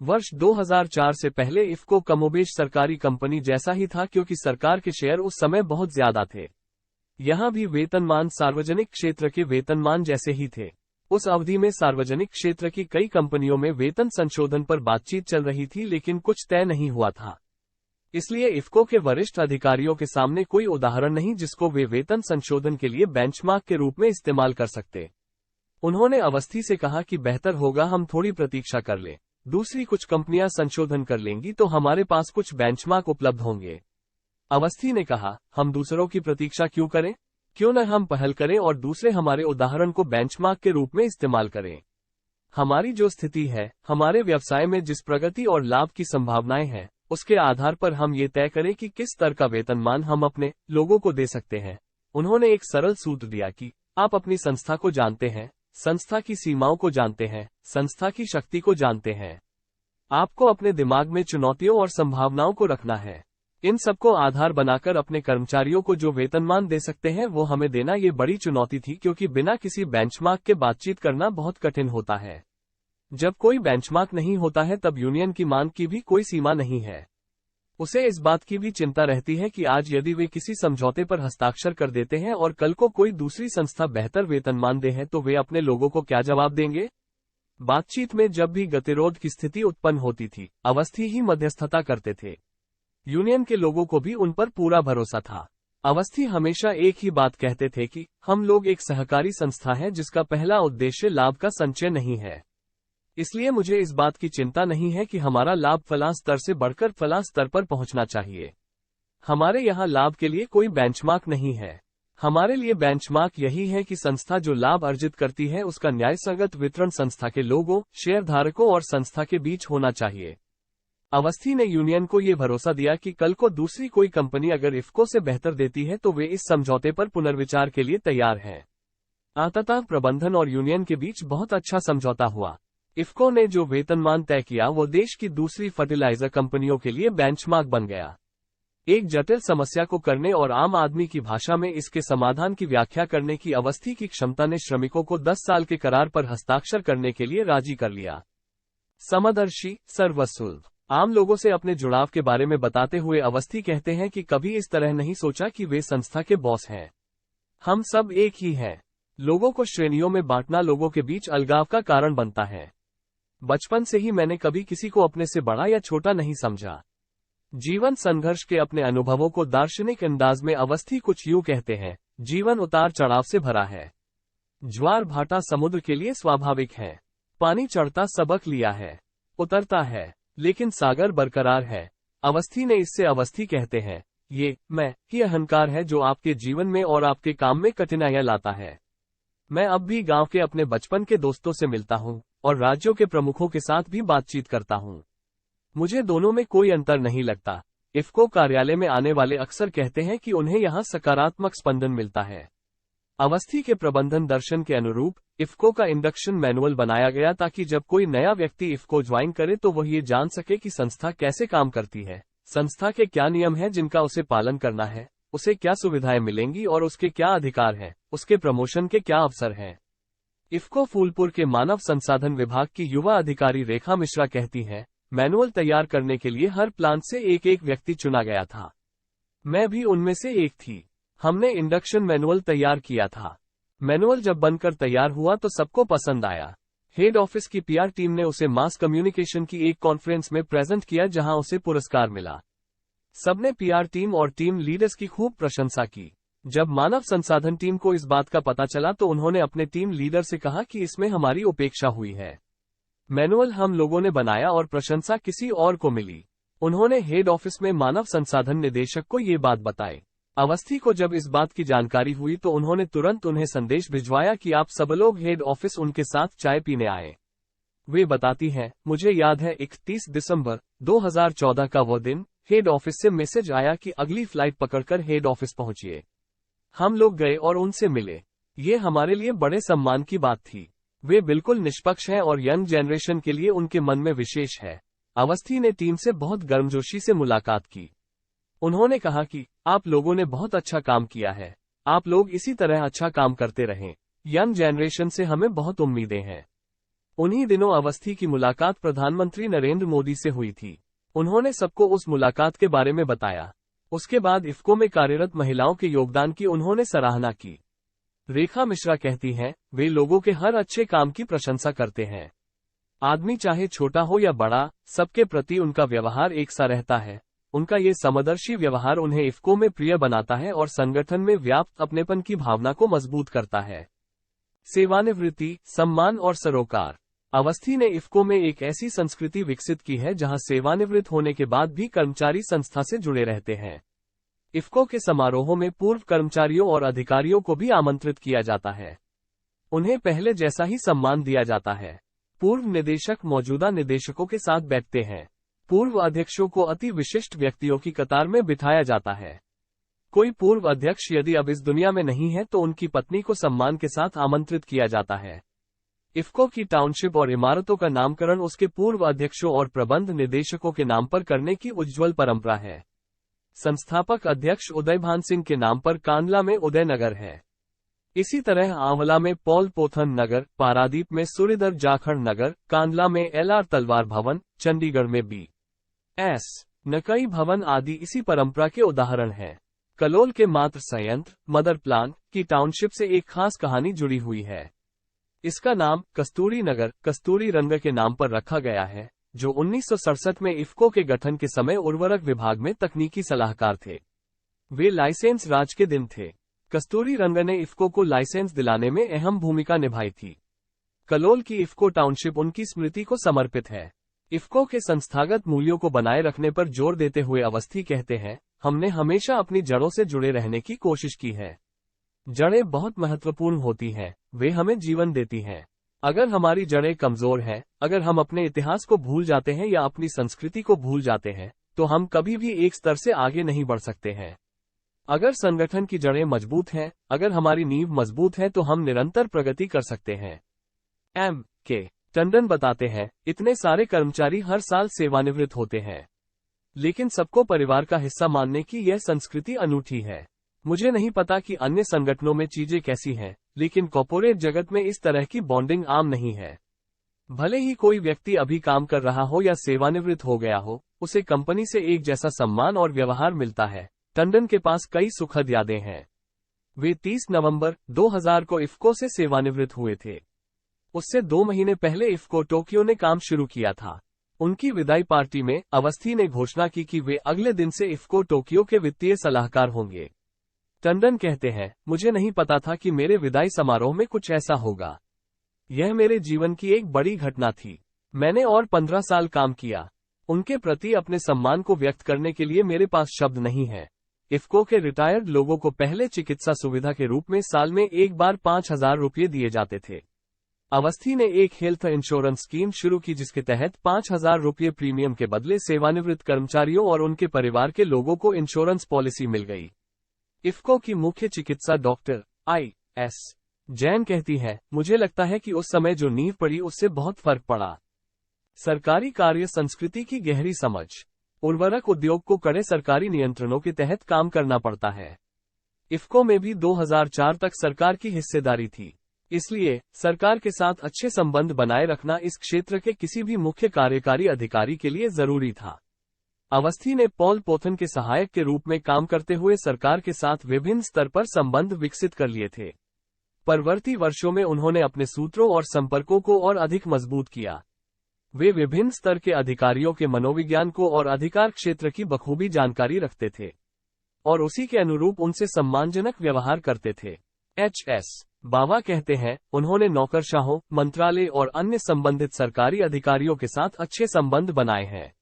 वर्ष 2004 से पहले इफ्को कमोबेश सरकारी कंपनी जैसा ही था, क्योंकि सरकार के शेयर उस समय बहुत ज्यादा थे। यहां भी वेतनमान सार्वजनिक क्षेत्र के वेतनमान जैसे ही थे। उस अवधि में सार्वजनिक क्षेत्र की कई कंपनियों में वेतन संशोधन पर बातचीत चल रही थी, लेकिन कुछ तय नहीं हुआ था। इसलिए इफ्को के वरिष्ठ अधिकारियों के सामने कोई उदाहरण नहीं जिसको वे वेतन संशोधन के लिए बेंचमार्क के रूप में इस्तेमाल कर सकते। उन्होंने अवस्थी से कहा कि बेहतर होगा हम थोड़ी प्रतीक्षा कर लें, दूसरी कुछ कंपनियां संशोधन कर लेंगी तो हमारे पास कुछ बेंचमार्क उपलब्ध होंगे। अवस्थी ने कहा, हम दूसरों की प्रतीक्षा क्यों करें, क्यों न हम पहल करें और दूसरे हमारे उदाहरण को बेंचमार्क के रूप में इस्तेमाल करें। हमारी जो स्थिति है, हमारे व्यवसाय में जिस प्रगति और लाभ की संभावनाएं हैं, उसके आधार पर हम ये तय करें कि किस स्तर का वेतनमान हम अपने लोगों को दे सकते हैं। उन्होंने एक सरल सूत्र दिया कि आप अपनी संस्था को जानते हैं, संस्था की सीमाओं को जानते हैं, संस्था की शक्ति को जानते हैं। आपको अपने दिमाग में चुनौतियों और संभावनाओं को रखना है। इन सबको आधार बनाकर अपने कर्मचारियों को जो वेतनमान दे सकते हैं वो हमें देना। ये बड़ी चुनौती थी, क्योंकि बिना किसी बेंचमार्क के बातचीत करना बहुत कठिन होता है। जब कोई बेंचमार्क नहीं होता है तब यूनियन की मांग की भी कोई सीमा नहीं है। उसे इस बात की भी चिंता रहती है कि आज यदि वे किसी समझौते पर हस्ताक्षर कर देते हैं और कल को कोई दूसरी संस्था बेहतर वेतनमान दे है तो वे अपने लोगों को क्या जवाब देंगे। बातचीत में जब भी गतिरोध की स्थिति उत्पन्न होती थी, अवस्थी ही मध्यस्थता करते थे। यूनियन के लोगों को भी उन पर पूरा भरोसा था। अवस्थी हमेशा एक ही बात कहते थे कि हम लोग एक सहकारी संस्था है जिसका पहला उद्देश्य लाभ का संचय नहीं है। इसलिए मुझे इस बात की चिंता नहीं है कि हमारा लाभ फलां स्तर से बढ़कर फलां स्तर पर पहुंचना चाहिए। हमारे यहाँ लाभ के लिए कोई बेंचमार्क नहीं है। हमारे लिए बेंचमार्क यही है कि संस्था जो लाभ अर्जित करती है उसका न्यायसंगत वितरण संस्था के लोगों, शेयरधारकों और संस्था के बीच होना चाहिए। अवस्थी ने यूनियन को ये भरोसा दिया कि कल को दूसरी कोई कंपनी अगर इफ्को से बेहतर देती है तो वे इस समझौते पर पुनर्विचार के लिए तैयार हैं। अंततः प्रबंधन और यूनियन के बीच बहुत अच्छा समझौता हुआ। इफ्को ने जो वेतनमान तय किया वो देश की दूसरी फर्टिलाइजर कंपनियों के लिए बेंचमार्क बन गया। एक जटिल समस्या को करने और आम आदमी की भाषा में इसके समाधान की व्याख्या करने की अवस्थी की क्षमता ने श्रमिकों को 10 साल के करार पर हस्ताक्षर करने के लिए राजी कर लिया। समदर्शी, सर्वसुलभ। आम लोगों से अपने जुड़ाव के बारे में बताते हुए अवस्थी कहते हैं कि कभी इस तरह नहीं सोचा कि वे संस्था के बॉस हैं। हम सब एक ही हैं। लोगों को श्रेणियों में बांटना लोगों के बीच अलगाव का कारण बनता है। बचपन से ही मैंने कभी किसी को अपने से बड़ा या छोटा नहीं समझा। जीवन संघर्ष के अपने अनुभवों को दार्शनिक अंदाज में अवस्थी कुछ यूं कहते हैं, जीवन उतार चढ़ाव से भरा है। ज्वार भाटा समुद्र के लिए स्वाभाविक है। पानी चढ़ता सबक लिया है, उतरता है, लेकिन सागर बरकरार है। अवस्थी ने इससे अवस्थी कहते हैं, ये मैं ही अहंकार है जो आपके जीवन में और आपके काम में कठिनाइयां लाता है। मैं अब भी गांव के अपने बचपन के दोस्तों से मिलता हूं और राज्यों के प्रमुखों के साथ भी बातचीत करता हूं। मुझे दोनों में कोई अंतर नहीं लगता। इफ्को कार्यालय में आने वाले अक्सर कहते हैं कि उन्हें यहां सकारात्मक स्पंदन मिलता है। अवस्थी के प्रबंधन दर्शन के अनुरूप इफ्को का इंडक्शन मैनुअल बनाया गया ताकि जब कोई नया व्यक्ति इफ्को ज्वाइन करे तो वह ये जान सके कि संस्था कैसे काम करती है, संस्था के क्या नियम हैं जिनका उसे पालन करना है, उसे क्या सुविधाएं मिलेंगी और उसके क्या अधिकार हैं, उसके प्रमोशन के क्या अवसर हैं। इफ्को फूलपुर के मानव संसाधन विभाग की युवा अधिकारी रेखा मिश्रा कहती हैं, मैनुअल तैयार करने के लिए हर प्लांट से एक एक व्यक्ति चुना गया था। मैं भी उनमें से एक थी। हमने इंडक्शन मैनुअल तैयार किया था। मैनुअल जब बनकर तैयार हुआ तो सबको पसंद आया। हेड ऑफिस की पीआर टीम ने उसे मास कम्युनिकेशन की एक कॉन्फ्रेंस में प्रेजेंट किया जहां उसे पुरस्कार मिला। सबने पीआर टीम और टीम लीडर्स की खूब प्रशंसा की। जब मानव संसाधन टीम को इस बात का पता चला तो उन्होंने अपने टीम लीडर से कहा कि इसमें हमारी उपेक्षा हुई है। मैनुअल हम लोगों ने बनाया और प्रशंसा किसी और को मिली। उन्होंने हेड ऑफिस में मानव संसाधन निदेशक को ये बात बताई। अवस्थी को जब इस बात की जानकारी हुई तो उन्होंने तुरंत उन्हें संदेश भिजवाया कि आप सब लोग हेड ऑफिस उनके साथ चाय पीने आए। वे बताती हैं, मुझे याद है 31 दिसंबर 2014 का वो दिन, हेड ऑफिस से मैसेज आया कि अगली फ्लाइट पकड़कर हेड ऑफिस पहुंचिए। हम लोग गए और उनसे मिले। ये हमारे लिए बड़े सम्मान की बात थी। वे बिल्कुल निष्पक्ष हैं और यंग जनरेशन के लिए उनके मन में विशेष है। अवस्थी ने टीम से बहुत गर्मजोशी से मुलाकात की। उन्होंने कहा कि आप लोगों ने बहुत अच्छा काम किया है। आप लोग इसी तरह अच्छा काम करते रहें। यंग जनरेशन से हमें बहुत उम्मीदें हैं। उन्हीं दिनों अवस्थी की मुलाकात प्रधानमंत्री नरेंद्र मोदी से हुई थी। उन्होंने सबको उस मुलाकात के बारे में बताया। उसके बाद इफ्को में कार्यरत महिलाओं के योगदान की उन्होंने सराहना की। रेखा मिश्रा कहती हैं, वे लोगों के हर अच्छे काम की प्रशंसा करते हैं। आदमी चाहे छोटा हो या बड़ा, सबके प्रति उनका व्यवहार एक सा रहता है। उनका ये समदर्शी व्यवहार उन्हें इफ्को में प्रिय बनाता है और संगठन में व्याप्त अपनेपन की भावना को मजबूत करता है। सेवानिवृत्ति, सम्मान और सरोकार। अवस्थी ने इफ्को में एक ऐसी संस्कृति विकसित की है जहां सेवानिवृत्त होने के बाद भी कर्मचारी संस्था से जुड़े रहते हैं। इफ्को के समारोहों में पूर्व कर्मचारियों और अधिकारियों को भी आमंत्रित किया जाता है। उन्हें पहले जैसा ही सम्मान दिया जाता है। पूर्व निदेशक मौजूदा निदेशकों के साथ बैठते हैं। पूर्व अध्यक्षों को अति विशिष्ट व्यक्तियों की कतार में बिठाया जाता है। कोई पूर्व अध्यक्ष यदि अब इस दुनिया में नहीं है तो उनकी पत्नी को सम्मान के साथ आमंत्रित किया जाता है। इफ्को की टाउनशिप और इमारतों का नामकरण उसके पूर्व अध्यक्षों और प्रबंध निदेशकों के नाम पर करने की उज्ज्वल परंपरा है। संस्थापक अध्यक्ष उदयभान सिंह के नाम पर कांडला में उदय नगर है। इसी तरह आंवला में पॉल पोथन नगर, पारादीप में सूर्यधर जाखड़ नगर, कांडला में एलआर तलवार भवन, चंडीगढ़ में बी.एस. नकई भवन आदि इसी परंपरा के उदाहरण हैं। कलोल के मात्र संयंत्र मदर प्लांट की टाउनशिप से एक खास कहानी जुड़ी हुई है। इसका नाम कस्तूरी नगर कस्तूरी रंग के नाम पर रखा गया है, जो 1967 में इफ्को के गठन के समय उर्वरक विभाग में तकनीकी सलाहकार थे। वे लाइसेंस राज के दिन थे। कस्तूरी रंग ने इफ्को को लाइसेंस दिलाने में अहम भूमिका निभाई थी। कलोल की इफ्को टाउनशिप उनकी स्मृति को समर्पित है। इफ्को के संस्थागत मूल्यों को बनाए रखने पर जोर देते हुए अवस्थी कहते हैं, हमने हमेशा अपनी जड़ों से जुड़े रहने की कोशिश की है। जड़ें बहुत महत्वपूर्ण होती हैं, वे हमें जीवन देती हैं। अगर हमारी जड़ें कमजोर हैं, अगर हम अपने इतिहास को भूल जाते हैं या अपनी संस्कृति को भूल जाते हैं, तो हम कभी भी एक स्तर से आगे नहीं बढ़ सकते हैं। अगर संगठन की जड़ें मजबूत हैं, अगर हमारी नींव मजबूत है तो हम निरंतर प्रगति कर सकते हैं। M.K. टंडन बताते हैं, इतने सारे कर्मचारी हर साल सेवानिवृत्त होते हैं, लेकिन सबको परिवार का हिस्सा मानने की यह संस्कृति अनूठी है। मुझे नहीं पता कि अन्य संगठनों में चीजें कैसी हैं, लेकिन कॉर्पोरेट जगत में इस तरह की बॉन्डिंग आम नहीं है। भले ही कोई व्यक्ति अभी काम कर रहा हो या सेवानिवृत्त हो गया हो, उसे कंपनी से एक जैसा सम्मान और व्यवहार मिलता है। टंडन के पास कई सुखद यादें हैं। वे 30 नवंबर 2000 को इफ्को से सेवानिवृत्त हुए थे। उससे 2 महीने पहले इफ्को टोक्यो ने काम शुरू किया था। उनकी विदाई पार्टी में अवस्थी ने घोषणा की कि वे अगले दिन से इफ्को टोक्यो के वित्तीय सलाहकार होंगे। टंडन कहते हैं, मुझे नहीं पता था कि मेरे विदाई समारोह में कुछ ऐसा होगा। यह मेरे जीवन की एक बड़ी घटना थी। मैंने और 15 साल काम किया। उनके प्रति अपने सम्मान को व्यक्त करने के लिए मेरे पास शब्द नहीं है। इफ्को के रिटायर्ड लोगों को पहले चिकित्सा सुविधा के रूप में साल में एक बार 5,000 रुपये दिए जाते थे। अवस्थी ने एक हेल्थ इंश्योरेंस स्कीम शुरू की जिसके तहत 5,000 रुपये प्रीमियम के बदले सेवानिवृत्त कर्मचारियों और उनके परिवार के लोगों को इंश्योरेंस पॉलिसी मिल गई। इफ्को की मुख्य चिकित्सा डॉक्टर I.S. जैन कहती है, मुझे लगता है कि उस समय जो नींव पड़ी उससे बहुत फर्क पड़ा। सरकारी कार्य संस्कृति की गहरी समझ। उर्वरक उद्योग को कड़े सरकारी नियंत्रणों के तहत काम करना पड़ता है। इफ्को में भी 2004 तक सरकार की हिस्सेदारी थी। इसलिए सरकार के साथ अच्छे संबंध बनाए रखना इस क्षेत्र के किसी भी मुख्य कार्यकारी अधिकारी के लिए जरूरी था। अवस्थी ने पॉल पोथन के सहायक के रूप में काम करते हुए सरकार के साथ विभिन्न स्तर पर संबंध विकसित कर लिए थे। परवर्ती वर्षों में उन्होंने अपने सूत्रों और संपर्कों को और अधिक मजबूत किया। वे विभिन्न स्तर के अधिकारियों के मनोविज्ञान को और अधिकार क्षेत्र की बखूबी जानकारी रखते थे और उसी के अनुरूप उनसे सम्मानजनक व्यवहार करते थे। एच.एस. बावा कहते हैं, उन्होंने नौकरशाहों, मंत्रालय और अन्य संबंधित सरकारी अधिकारियों के साथ अच्छे संबंध बनाए हैं।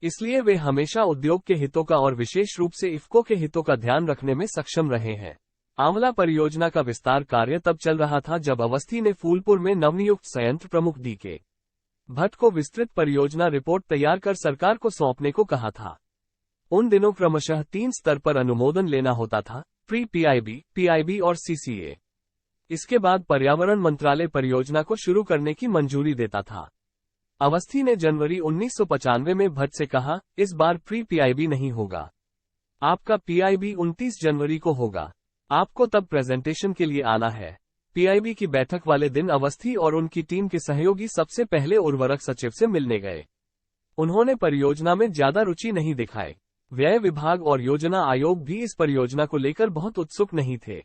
इसलिए वे हमेशा उद्योग के हितों का और विशेष रूप से इफ्को के हितों का ध्यान रखने में सक्षम रहे हैं। आंवला परियोजना का विस्तार कार्य तब चल रहा था जब अवस्थी ने फूलपुर में नवनियुक्त संयंत्र प्रमुख डी.के. भट्ट को विस्तृत परियोजना रिपोर्ट तैयार कर सरकार को सौंपने को कहा था। उन दिनों क्रमशः 3 स्तर पर अनुमोदन लेना होता था, प्री-पीआईबी, पीआईबी और सीसीए। इसके बाद पर्यावरण मंत्रालय परियोजना को शुरू करने की मंजूरी देता था। अवस्थी ने जनवरी 1995 में भट्ट से कहा, इस बार प्री-पीआईबी नहीं होगा। आपका पीआईबी 29 जनवरी को होगा। आपको तब प्रेजेंटेशन के लिए आना है। पीआईबी की बैठक वाले दिन अवस्थी और उनकी टीम के सहयोगी सबसे पहले उर्वरक सचिव से मिलने गए। उन्होंने परियोजना में ज्यादा रुचि नहीं दिखाई। व्यय विभाग और योजना आयोग भी इस परियोजना को लेकर बहुत उत्सुक नहीं थे।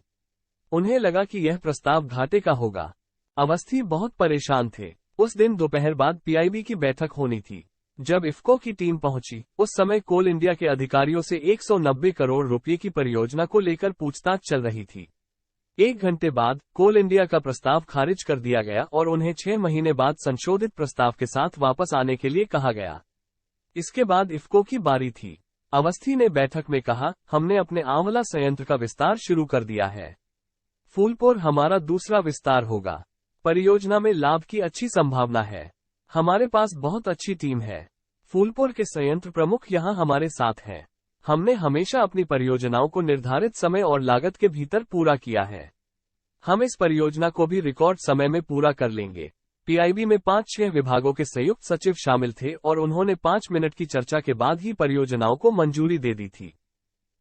उन्हें लगा कि यह प्रस्ताव घाटे का होगा। अवस्थी बहुत परेशान थे। उस दिन दोपहर बाद पीआईबी की बैठक होनी थी। जब इफ्को की टीम पहुंची, उस समय कोल इंडिया के अधिकारियों से 190 करोड़ रुपए की परियोजना को लेकर पूछताछ चल रही थी। 1 घंटे बाद कोल इंडिया का प्रस्ताव खारिज कर दिया गया और उन्हें 6 महीने बाद संशोधित प्रस्ताव के साथ वापस आने के लिए कहा गया। इसके बाद इफ्को की बारी थी। अवस्थी ने बैठक में कहा, हमने अपने आंवला संयंत्र का विस्तार शुरू कर दिया है। फूलपुर हमारा दूसरा विस्तार होगा। परियोजना में लाभ की अच्छी संभावना है। हमारे पास बहुत अच्छी टीम है। फूलपुर के संयंत्र प्रमुख यहां हमारे साथ हैं। हमने हमेशा अपनी परियोजनाओं को निर्धारित समय और लागत के भीतर पूरा किया है। हम इस परियोजना को भी रिकॉर्ड समय में पूरा कर लेंगे। पीआईबी में 5-6 विभागों के संयुक्त सचिव शामिल थे और उन्होंने 5 मिनट की चर्चा के बाद ही परियोजनाओं को मंजूरी दे दी थी।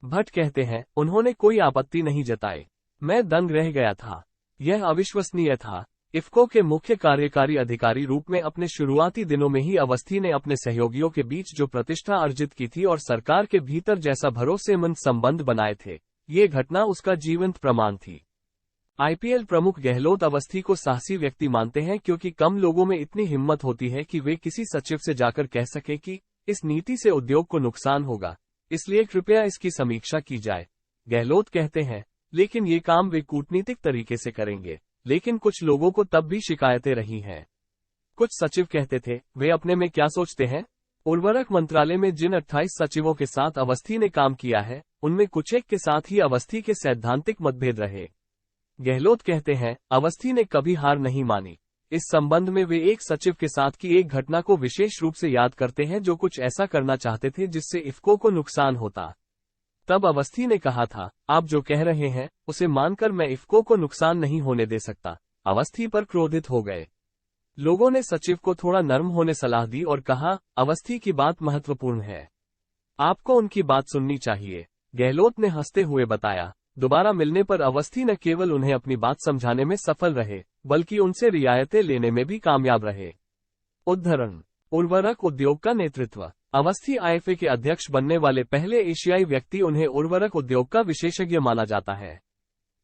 भट्ट कहते हैं, उन्होंने कोई आपत्ति नहीं जताई। मैं दंग रह गया था। यह अविश्वसनीय था। इफ्को के मुख्य कार्यकारी अधिकारी रूप में अपने शुरुआती दिनों में ही अवस्थी ने अपने सहयोगियों के बीच जो प्रतिष्ठा अर्जित की थी और सरकार के भीतर जैसा भरोसेमंद संबंध बनाए थे, ये घटना उसका जीवंत प्रमाण थी। आईपीएल प्रमुख गहलोत अवस्थी को साहसी व्यक्ति मानते हैं क्योंकि कम लोगों में इतनी हिम्मत होती है कि वे किसी सचिव से जाकर कह सके कि इस नीति से उद्योग को नुकसान होगा, इसलिए कृपया इसकी समीक्षा की जाए। गहलोत कहते हैं, लेकिन ये काम वे कूटनीतिक तरीके से करेंगे, लेकिन कुछ लोगों को तब भी शिकायतें रही हैं। कुछ सचिव कहते थे, वे अपने में क्या सोचते हैं। उर्वरक मंत्रालय में जिन 28 सचिवों के साथ अवस्थी ने काम किया है, उनमें कुछ एक के साथ ही अवस्थी के सैद्धांतिक मतभेद रहे। गहलोत कहते हैं, अवस्थी ने कभी हार नहीं मानी। इस संबंध में वे एक सचिव के साथ की एक घटना को विशेष रूप से याद करते हैं जो कुछ ऐसा करना चाहते थे जिससे इफ्को को नुकसान होता। तब अवस्थी ने कहा था, आप जो कह रहे हैं उसे मानकर मैं इफ्को को नुकसान नहीं होने दे सकता। अवस्थी पर क्रोधित हो गए। लोगों ने सचिव को थोड़ा नर्म होने सलाह दी और कहा, अवस्थी की बात महत्वपूर्ण है, आपको उनकी बात सुननी चाहिए। गहलोत ने हंसते हुए बताया। दोबारा मिलने पर अवस्थी न केवल उन्हें अपनी बात समझाने में सफल रहे, बल्कि उनसे रियायतें लेने में भी कामयाब रहे। उद्धरण, उर्वरक उद्योग का नेतृत्व। अवस्थी आईएफए के अध्यक्ष बनने वाले पहले एशियाई व्यक्ति, उन्हें उर्वरक उद्योग का विशेषज्ञ माना जाता है।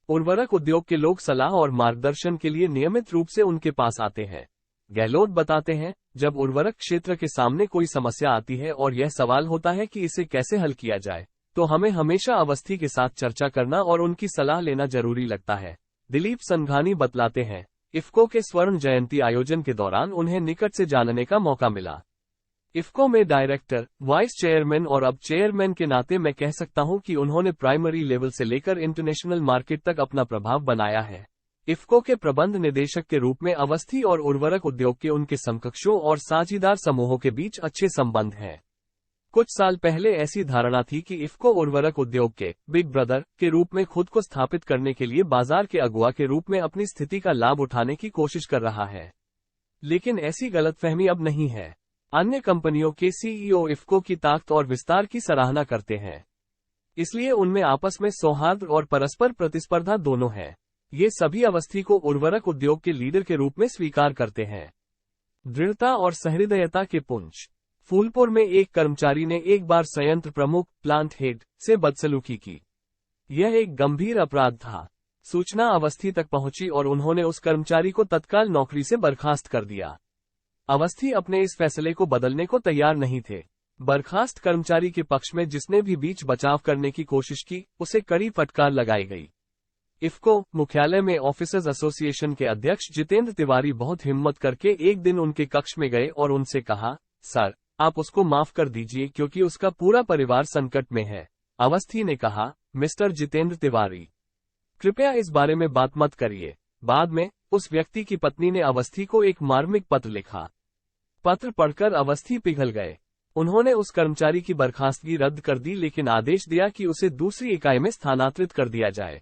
उर्वरक उद्योग के लोग सलाह और मार्गदर्शन के लिए नियमित रूप से उनके पास आते हैं। गहलोत बताते हैं, जब उर्वरक क्षेत्र के सामने कोई समस्या आती है और यह सवाल होता है कि इसे कैसे हल किया जाए, तो हमें हमेशा अवस्थी के साथ चर्चा करना और उनकी सलाह लेना जरूरी लगता है। दिलीप संघानी बतलाते हैं, इफ्को के स्वर्ण जयंती आयोजन के दौरान उन्हें निकट से जानने का मौका मिला। इफ्को में डायरेक्टर, वाइस चेयरमैन और अब चेयरमैन के नाते मैं कह सकता हूं कि उन्होंने प्राइमरी लेवल से लेकर इंटरनेशनल मार्केट तक अपना प्रभाव बनाया है। इफ्को के प्रबंध निदेशक के रूप में अवस्थी और उर्वरक उद्योग के उनके समकक्षों और साझीदार समूहों के बीच अच्छे संबंध हैं। कुछ साल पहले ऐसी धारणा थी कि इफ्को उर्वरक उद्योग के बिग ब्रदर के रूप में खुद को स्थापित करने के लिए बाजार के अगुवा के रूप में अपनी स्थिति का लाभ उठाने की कोशिश कर रहा है, लेकिन ऐसी गलतफहमी अब नहीं है। अन्य कंपनियों के सीईओ इफ्को की ताकत और विस्तार की सराहना करते हैं, इसलिए उनमें आपस में सौहार्द और परस्पर प्रतिस्पर्धा दोनों है। ये सभी अवस्थी को उर्वरक उद्योग के लीडर के रूप में स्वीकार करते हैं। दृढ़ता और सहृदयता के पुंज। फूलपुर में एक कर्मचारी ने एक बार संयंत्र प्रमुख प्लांट हेड से बदसलूकी की। यह एक गंभीर अपराध था। सूचना अवस्थी तक पहुंची और उन्होंने उस कर्मचारी को तत्काल नौकरी से बर्खास्त कर दिया। अवस्थी अपने इस फैसले को बदलने को तैयार नहीं थे। बर्खास्त कर्मचारी के पक्ष में जिसने भी बीच बचाव करने की कोशिश की, उसे कड़ी फटकार लगाई गई। इफ्को मुख्यालय में ऑफिसर्स एसोसिएशन के अध्यक्ष जितेंद्र तिवारी बहुत हिम्मत करके एक दिन उनके कक्ष में गए और उनसे कहा, सर, आप उसको माफ कर दीजिए क्योंकि उसका पूरा परिवार संकट में है। अवस्थी ने कहा, मिस्टर जितेंद्र तिवारी, कृपया इस बारे में बात मत करिए। बाद में उस व्यक्ति की पत्नी ने अवस्थी को एक मार्मिक पत्र लिखा। पत्र पढ़कर अवस्थी पिघल गए। उन्होंने उस कर्मचारी की बर्खास्तगी रद्द कर दी, लेकिन आदेश दिया कि उसे दूसरी इकाई में स्थानांतरित कर दिया जाए।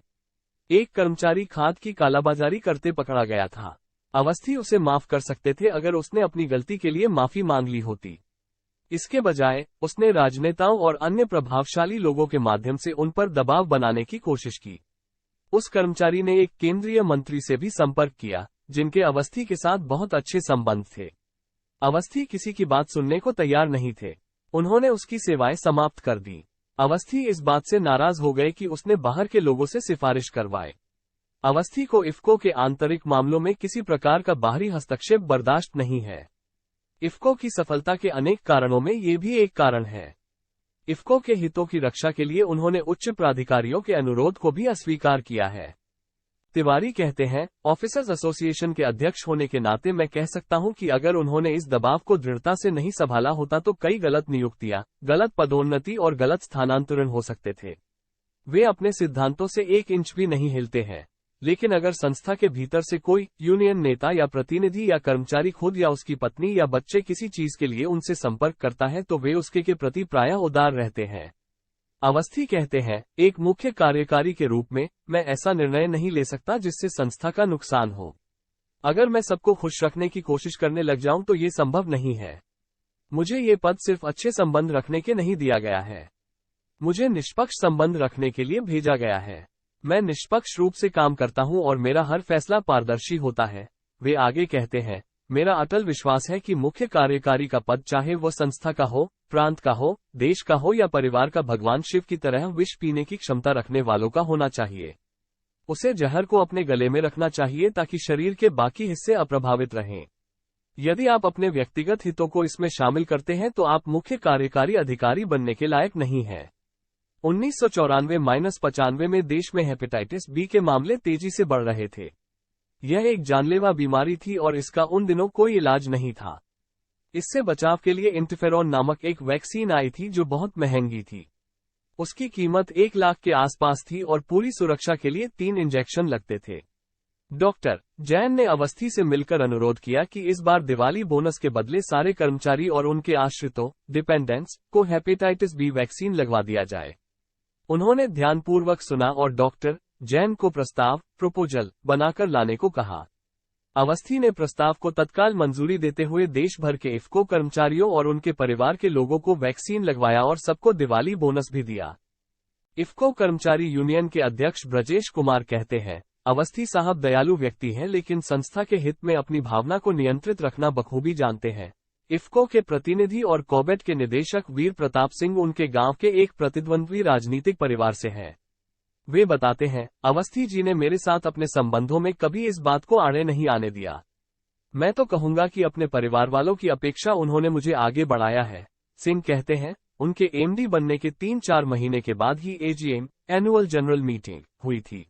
एक कर्मचारी खाद की कालाबाजारी करते पकड़ा गया था। अवस्थी उसे माफ कर सकते थे अगर उसने अपनी गलती के लिए माफी मांग ली होती। इसके बजाय उसने राजनेताओं और अन्य प्रभावशाली लोगों के माध्यम से उन पर दबाव बनाने की कोशिश की। उस कर्मचारी ने एक केंद्रीय मंत्री से भी संपर्क किया, जिनके अवस्थी के साथ बहुत अच्छे संबंध थे। अवस्थी किसी की बात सुनने को तैयार नहीं थे। उन्होंने उसकी सेवाएं समाप्त कर दी। अवस्थी इस बात से नाराज हो गए कि उसने बाहर के लोगों से सिफारिश करवाए। अवस्थी को इफ्को के आंतरिक मामलों में किसी प्रकार का बाहरी हस्तक्षेप बर्दाश्त नहीं है। इफ्को की सफलता के अनेक कारणों में ये भी एक कारण है। इफ्को के हितों की रक्षा के लिए उन्होंने उच्च प्राधिकारियों के अनुरोध को भी अस्वीकार किया है। तिवारी कहते हैं, ऑफिसर्स एसोसिएशन के अध्यक्ष होने के नाते मैं कह सकता हूं कि अगर उन्होंने इस दबाव को दृढ़ता से नहीं संभाला होता तो कई गलत नियुक्तियां, गलत पदोन्नति और गलत स्थानांतरण हो सकते थे। वे अपने सिद्धांतों से 1 इंच भी नहीं हिलते हैं। लेकिन अगर संस्था के भीतर से कोई यूनियन नेता या प्रतिनिधि या कर्मचारी खुद या उसकी पत्नी या बच्चे किसी चीज के लिए उनसे संपर्क करता है तो वे उसके के प्रति प्रायः उदार रहते हैं। अवस्थी कहते हैं, एक मुख्य कार्यकारी के रूप में मैं ऐसा निर्णय नहीं ले सकता जिससे संस्था का नुकसान हो। अगर मैं सबको खुश रखने की कोशिश करने लग जाऊं तो ये संभव नहीं है। मुझे ये पद सिर्फ अच्छे संबंध रखने के नहीं दिया गया है। मुझे निष्पक्ष संबंध रखने के लिए भेजा गया है। मैं निष्पक्ष रूप से काम करता हूं और मेरा हर फैसला पारदर्शी होता है। वे आगे कहते हैं, मेरा अटल विश्वास है कि मुख्य कार्यकारी का पद चाहे वह संस्था का हो, प्रांत का हो, देश का हो या परिवार का, भगवान शिव की तरह विष पीने की क्षमता रखने वालों का होना चाहिए। उसे जहर को अपने गले में रखना चाहिए ताकि शरीर के बाकी हिस्से अप्रभावित रहें। यदि आप अपने व्यक्तिगत हितों को इसमें शामिल करते हैं तो आप मुख्य कार्यकारी अधिकारी बनने के लायक नहीं हैं। 1994-95 में देश में हेपेटाइटिस बी के मामले तेजी से बढ़ रहे थे। यह एक जानलेवा बीमारी थी और इसका उन दिनों कोई इलाज नहीं था। इससे बचाव के लिए इंटरफेरॉन नामक एक वैक्सीन आई थी जो बहुत महंगी थी। उसकी कीमत 1 लाख के आसपास थी और पूरी सुरक्षा के लिए 3 इंजेक्शन लगते थे। डॉक्टर जैन ने अवस्थी से मिलकर अनुरोध किया कि इस बार दिवाली बोनस के बदले सारे कर्मचारी और उनके आश्रितों डिपेंडेंट्स को हेपेटाइटिस बी वैक्सीन लगवा दिया जाए। उन्होंने ध्यानपूर्वक सुना और डॉक्टर जैन को प्रपोजल बनाकर लाने को कहा। अवस्थी ने प्रस्ताव को तत्काल मंजूरी देते हुए देश भर के इफ्को कर्मचारियों और उनके परिवार के लोगों को वैक्सीन लगवाया और सबको दिवाली बोनस भी दिया। इफ्को कर्मचारी यूनियन के अध्यक्ष ब्रजेश कुमार कहते हैं, अवस्थी साहब दयालु व्यक्ति हैं लेकिन संस्था के हित में अपनी भावना को नियंत्रित रखना बखूबी जानते हैं। इफ्को के प्रतिनिधि और कॉबेट के निदेशक वीर प्रताप सिंह उनके गांव के एक प्रतिद्वंद्वी राजनीतिक परिवार से हैं। वे बताते हैं, अवस्थी जी ने मेरे साथ अपने संबंधों में कभी इस बात को आड़े नहीं आने दिया। मैं तो कहूंगा कि अपने परिवार वालों की अपेक्षा उन्होंने मुझे आगे बढ़ाया है। सिंह कहते हैं, उनके एमडी बनने के 3-4 महीने के बाद ही एजीएम एनुअल जनरल मीटिंग हुई थी।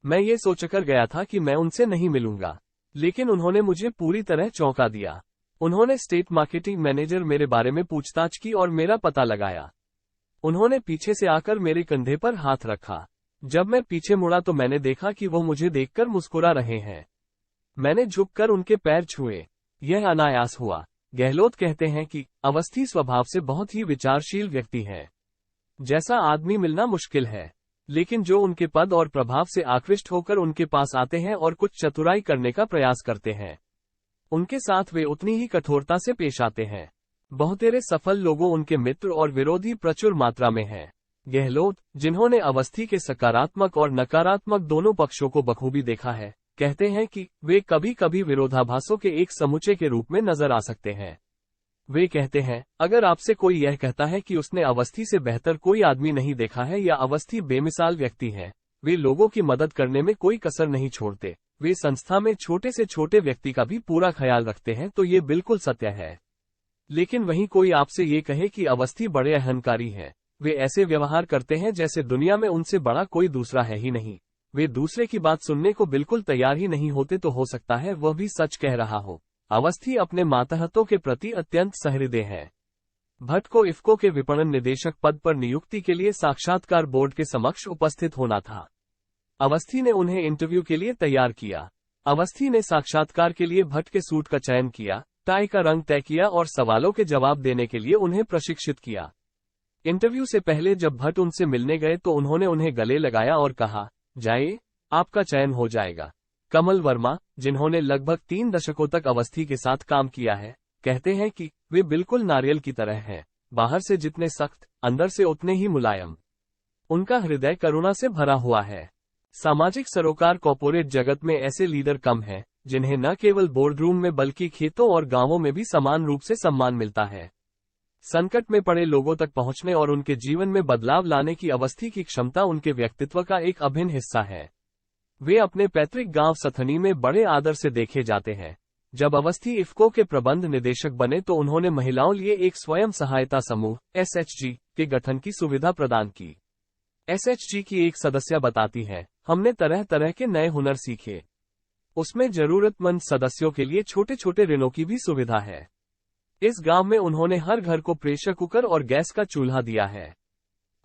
मैं ये सोचकर गया था कि मैं उनसे नहीं मिलूंगा, लेकिन उन्होंने मुझे पूरी तरह चौंका दिया। उन्होंने स्टेट मार्केटिंग मैनेजर मेरे बारे में पूछताछ की और मेरा पता लगाया। उन्होंने पीछे से आकर मेरे कंधे पर हाथ रखा। जब मैं पीछे मुड़ा तो मैंने देखा कि वो मुझे देखकर मुस्कुरा रहे हैं। मैंने झुककर उनके पैर छुए। यह अनायास हुआ। गहलोत कहते हैं कि अवस्थी स्वभाव से बहुत ही विचारशील व्यक्ति हैं। जैसा आदमी मिलना मुश्किल है, लेकिन जो उनके पद और प्रभाव से आकृष्ट होकर उनके पास आते हैं और कुछ चतुराई करने का प्रयास करते हैं, उनके साथ वे उतनी ही कठोरता से पेश आते हैं। बहुतेरे सफल लोगों उनके मित्र और विरोधी प्रचुर मात्रा में हैं। गहलोत, जिन्होंने अवस्थी के सकारात्मक और नकारात्मक दोनों पक्षों को बखूबी देखा है, कहते हैं कि वे कभी कभी विरोधाभासों के एक समुच्चय के रूप में नजर आ सकते हैं। वे कहते हैं, अगर आपसे कोई यह कहता है कि उसने अवस्थी से बेहतर कोई आदमी नहीं देखा है या अवस्थी बेमिसाल व्यक्ति है, वे लोगों की मदद करने में कोई कसर नहीं छोड़ते, वे संस्था में छोटे से छोटे व्यक्ति का भी पूरा ख्याल रखते हैं, तो ये बिल्कुल सत्य है। लेकिन वहीं कोई आपसे ये कहे कि अवस्थी बड़े अहंकारी हैं, वे ऐसे व्यवहार करते हैं जैसे दुनिया में उनसे बड़ा कोई दूसरा है ही नहीं, वे दूसरे की बात सुनने को बिल्कुल तैयार ही नहीं होते, तो हो सकता है वह भी सच कह रहा हो। अवस्थी अपने मातहतों के प्रति अत्यंत सहृदय हैं। भट्ट को इफ्को के विपणन निदेशक पद पर नियुक्ति के लिए साक्षात्कार बोर्ड के समक्ष उपस्थित होना था। अवस्थी ने उन्हें इंटरव्यू के लिए तैयार किया। अवस्थी ने साक्षात्कार के लिए भट्ट के सूट का चयन किया, टाई का रंग तय किया और सवालों के जवाब देने के लिए उन्हें प्रशिक्षित किया। इंटरव्यू से पहले जब भट्ट उनसे मिलने गए तो उन्होंने उन्हें गले लगाया और कहा, जाइए, आपका चयन हो जाएगा। कमल वर्मा, जिन्होंने लगभग 3 दशकों तक अवस्थी के साथ काम किया है, कहते हैं कि वे बिल्कुल नारियल की तरह हैं, बाहर से जितने सख्त, अंदर से उतने ही मुलायम। उनका हृदय करुणा से भरा हुआ है। सामाजिक सरोकार कॉर्पोरेट जगत में ऐसे लीडर कम हैं, जिन्हें न केवल बोर्डरूम में बल्कि खेतों और गांवों में भी समान रूप से सम्मान मिलता है। संकट में पड़े लोगों तक पहुंचने और उनके जीवन में बदलाव लाने की अवस्थी की क्षमता उनके व्यक्तित्व का एक अभिन्न हिस्सा है। वे अपने पैतृक गांव सथनी में बड़े आदर से देखे जाते हैं। जब अवस्थी इफ्को के प्रबंध निदेशक बने तो उन्होंने महिलाओं लिए एक स्वयं सहायता समूह SHG के गठन की सुविधा प्रदान की। SHG की एक सदस्य बताती है, हमने तरह तरह के नए हुनर सीखे। उसमें जरूरतमंद सदस्यों के लिए छोटे छोटे ऋणों की भी सुविधा है। इस गांव में उन्होंने हर घर को प्रेशर कुकर और गैस का चूल्हा दिया है।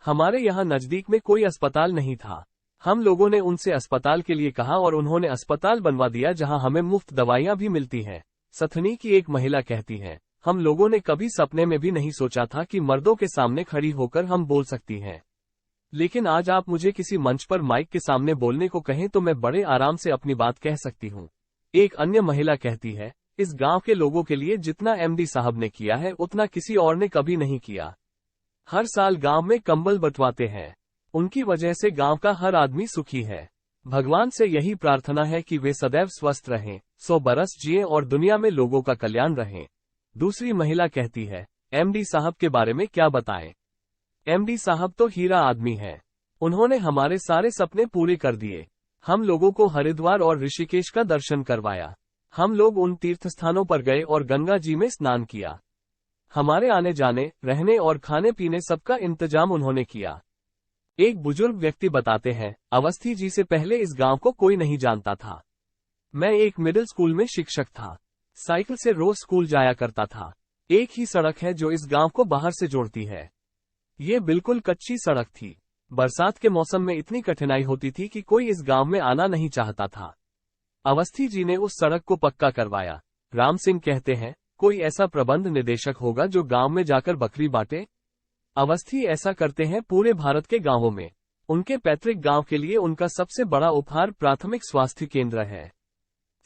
हमारे यहाँ नजदीक में कोई अस्पताल नहीं था। हम लोगों ने उनसे अस्पताल के लिए कहा और उन्होंने अस्पताल बनवा दिया जहां हमें मुफ्त दवाइयां भी मिलती हैं। सथनी की एक महिला कहती है, हम लोगों ने कभी सपने में भी नहीं सोचा था कि मर्दों के सामने खड़ी होकर हम बोल सकती हैं। लेकिन आज आप मुझे किसी मंच पर माइक के सामने बोलने को कहें तो मैं बड़े आराम से अपनी बात कह सकती हूँ। एक अन्य महिला कहती है, इस गांव के लोगों के लिए जितना MD साहब ने किया है उतना किसी और ने कभी नहीं किया। हर साल गांव में कंबल बंटवाते हैं। उनकी वजह से गांव का हर आदमी सुखी है। भगवान से यही प्रार्थना है कि वे सदैव स्वस्थ रहें, 100 बरस जिए और दुनिया में लोगों का कल्याण रहे। दूसरी महिला कहती है, MD साहब के बारे में क्या बताएं? MD साहब तो हीरा आदमी है। उन्होंने हमारे सारे सपने पूरे कर दिए। हम लोगों को हरिद्वार और ऋषिकेश का दर्शन करवाया। हम लोग उन तीर्थ स्थानों पर गए और गंगा जी में स्नान किया। हमारे आने जाने, रहने और खाने पीने सबका इंतजाम उन्होंने किया। एक बुजुर्ग व्यक्ति बताते हैं, अवस्थी जी से पहले इस गांव को कोई नहीं जानता था। मैं एक मिडिल स्कूल में शिक्षक था। साइकिल से रोज स्कूल जाया करता था। एक ही सड़क है जो इस गांव को बाहर से जोड़ती है। ये बिल्कुल कच्ची सड़क थी। बरसात के मौसम में इतनी कठिनाई होती थी कि कोई इस गांव में आना नहीं चाहता था। अवस्थी जी ने उस सड़क को पक्का करवाया। राम सिंह कहते हैं, कोई ऐसा प्रबंध निदेशक होगा जो गांव में जाकर बकरी बांटे? अवस्थी ऐसा करते हैं पूरे भारत के गांवों में। उनके पैतृक गांव के लिए उनका सबसे बड़ा उपहार प्राथमिक स्वास्थ्य केंद्र है।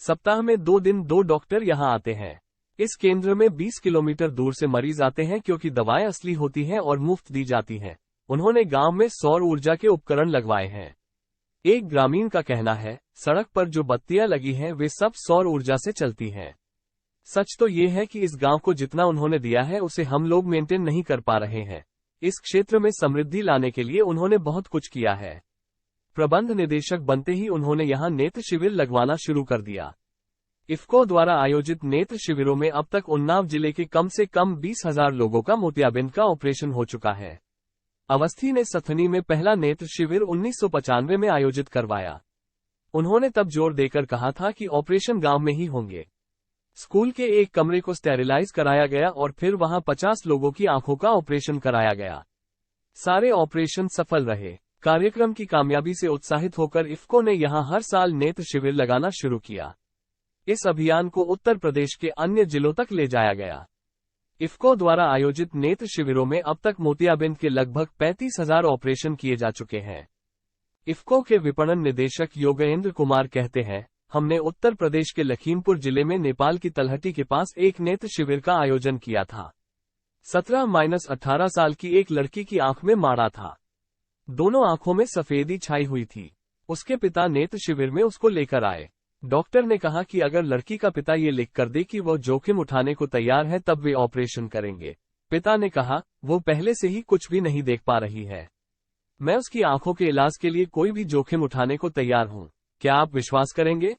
सप्ताह में 2 दिन 2 डॉक्टर यहां आते हैं। इस केंद्र में 20 किलोमीटर दूर से मरीज आते हैं क्योंकि दवाएं असली होती हैं और मुफ्त दी जाती हैं। उन्होंने गांव में सौर ऊर्जा के उपकरण लगवाए हैं। एक ग्रामीण का कहना है, सड़क पर जो बत्तियां लगी हैं वे सब सौर ऊर्जा से चलती हैं। सच तो ये है कि इस गांव को जितना उन्होंने दिया है उसे हम लोग मेंटेन नहीं कर पा रहे हैं। इस क्षेत्र में समृद्धि लाने के लिए उन्होंने बहुत कुछ किया है। प्रबंध निदेशक बनते ही उन्होंने यहां नेत्र शिविर लगवाना शुरू कर दिया। इफ्को द्वारा आयोजित नेत्र शिविरों में अब तक उन्नाव जिले के कम से कम 20,000 लोगों का मोतियाबिंद का ऑपरेशन हो चुका है। अवस्थी ने सथनी में पहला नेत्र शिविर 1995 में आयोजित करवाया। उन्होंने तब जोर देकर कहा था कि ऑपरेशन गांव में ही होंगे। स्कूल के एक कमरे को स्टेरिलाइज कराया गया और फिर वहां 50 लोगों की आंखों का ऑपरेशन कराया गया। सारे ऑपरेशन सफल रहे। कार्यक्रम की कामयाबी से उत्साहित होकर इफ्को ने यहां हर साल नेत्र शिविर लगाना शुरू किया। इस अभियान को उत्तर प्रदेश के अन्य जिलों तक ले जाया गया। इफ्को द्वारा आयोजित नेत्र शिविरों में अब तक मोतियाबिंद के लगभग 35,000 ऑपरेशन किए जा चुके हैं। इफ्को के विपणन निदेशक योगेंद्र कुमार कहते हैं, हमने उत्तर प्रदेश के लखीमपुर जिले में नेपाल की तलहटी के पास एक नेत्र शिविर का आयोजन किया था। 17-18 साल की एक लड़की की आंख में माड़ा था। दोनों आंखों में सफेदी छाई हुई थी। उसके पिता नेत्र शिविर में उसको लेकर आए। डॉक्टर ने कहा कि अगर लड़की का पिता ये लिख कर दे कि वो जोखिम उठाने को तैयार है तब वे ऑपरेशन करेंगे। पिता ने कहा, वो पहले से ही कुछ भी नहीं देख पा रही है। मैं उसकी आंखों के इलाज के लिए कोई भी जोखिम उठाने को तैयार हूं। क्या आप विश्वास करेंगे?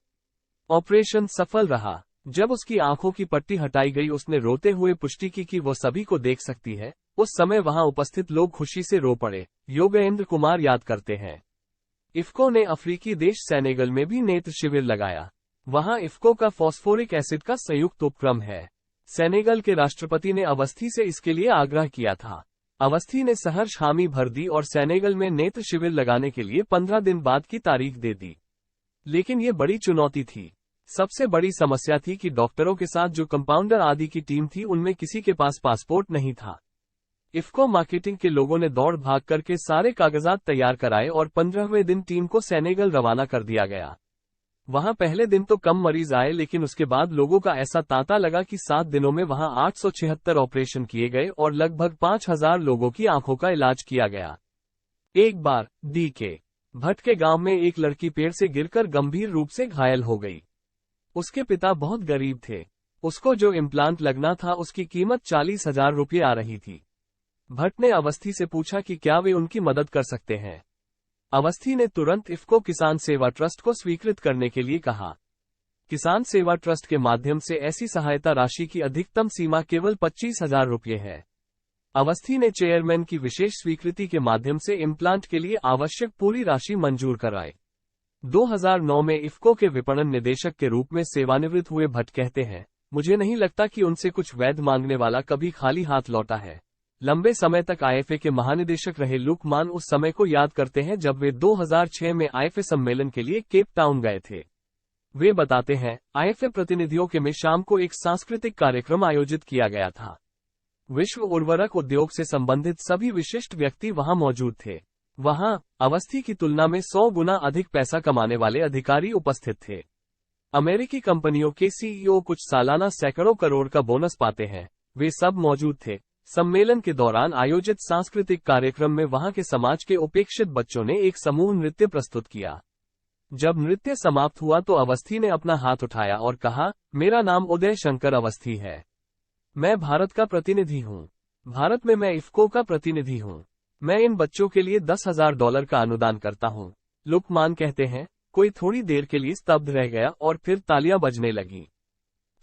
ऑपरेशन सफल रहा। जब उसकी आंखों की पट्टी हटाई गई उसने रोते हुए पुष्टि की कि वो सभी को देख सकती है। उस समय वहां उपस्थित लोग खुशी से रो पड़े। योगेंद्र कुमार याद करते हैं, इफ्को ने अफ्रीकी देश सेनेगल में भी नेत्र शिविर लगाया। वहां इफ्को का फॉस्फोरिक एसिड का संयुक्त उपक्रम है। सेनेगल के राष्ट्रपति ने अवस्थी से इसके लिए आग्रह किया था। अवस्थी ने सहर्ष हामी भर दी और सेनेगल में नेत्र शिविर लगाने के लिए 15 दिन बाद की तारीख दे दी। लेकिन ये बड़ी चुनौती थी। सबसे बड़ी समस्या थी कि डॉक्टरों के साथ जो कंपाउंडर आदि की टीम थी उनमें किसी के पास पासपोर्ट नहीं था। इफ्को मार्केटिंग के लोगों ने दौड़ भाग करके सारे कागजात तैयार कराए और 15वें दिन टीम को सेनेगल रवाना कर दिया गया। वहां पहले दिन तो कम मरीज आए, लेकिन उसके बाद लोगों का ऐसा तांता लगा कि 7 दिनों में वहां 876 ऑपरेशन किए गए और लगभग 5000 लोगों की आंखों का इलाज किया गया। एक बार D.K. भट्ट के गांव में एक लड़की पेड़ से गिरकर गंभीर रूप से घायल हो गई। उसके पिता बहुत गरीब थे। उसको जो इम्प्लांट लगना था उसकी कीमत 40,000 रुपये आ रही थी। भट्ट ने अवस्थी से पूछा कि क्या वे उनकी मदद कर सकते हैं। अवस्थी ने तुरंत इफ्को किसान सेवा ट्रस्ट को स्वीकृत करने के लिए कहा। किसान सेवा ट्रस्ट के माध्यम से ऐसी सहायता राशि की अधिकतम सीमा केवल 25,000 रुपये है। अवस्थी ने चेयरमैन की विशेष स्वीकृति के माध्यम से इम्प्लांट के लिए आवश्यक पूरी राशि मंजूर कराई। 2009 में इफ्को के विपणन निदेशक के रूप में सेवानिवृत्त हुए भट्ट कहते हैं, मुझे नहीं लगता कि उनसे कुछ वैध मांगने वाला कभी खाली हाथ लौटा है। लंबे समय तक आईएफए के महानिदेशक रहे लुकमान उस समय को याद करते हैं जब वे 2006 में आईएफए सम्मेलन के लिए केप टाउन गए थे। वे बताते हैं, आईएफए प्रतिनिधियों के में शाम को एक सांस्कृतिक कार्यक्रम आयोजित किया गया था। विश्व उर्वरक उद्योग से संबंधित सभी विशिष्ट व्यक्ति वहां मौजूद थे। वहां अवस्थी की तुलना में 100 गुना अधिक पैसा कमाने वाले अधिकारी उपस्थित थे। अमेरिकी कंपनियों के सीईओ कुछ सालाना सैकड़ों करोड़ का बोनस पाते हैं। वे सब मौजूद थे। सम्मेलन के दौरान आयोजित सांस्कृतिक कार्यक्रम में वहां के समाज के उपेक्षित बच्चों ने एक समूह नृत्य प्रस्तुत किया। जब नृत्य समाप्त हुआ तो अवस्थी ने अपना हाथ उठाया और कहा, मेरा नाम उदय शंकर अवस्थी है। मैं भारत का प्रतिनिधि हूँ। भारत में मैं इफ्को का प्रतिनिधि हूँ। मैं इन बच्चों के लिए $10,000 का अनुदान करता हूँ। लुकमान कहते हैं, कोई थोड़ी देर के लिए स्तब्ध रह गया और फिर तालियां बजने लगी।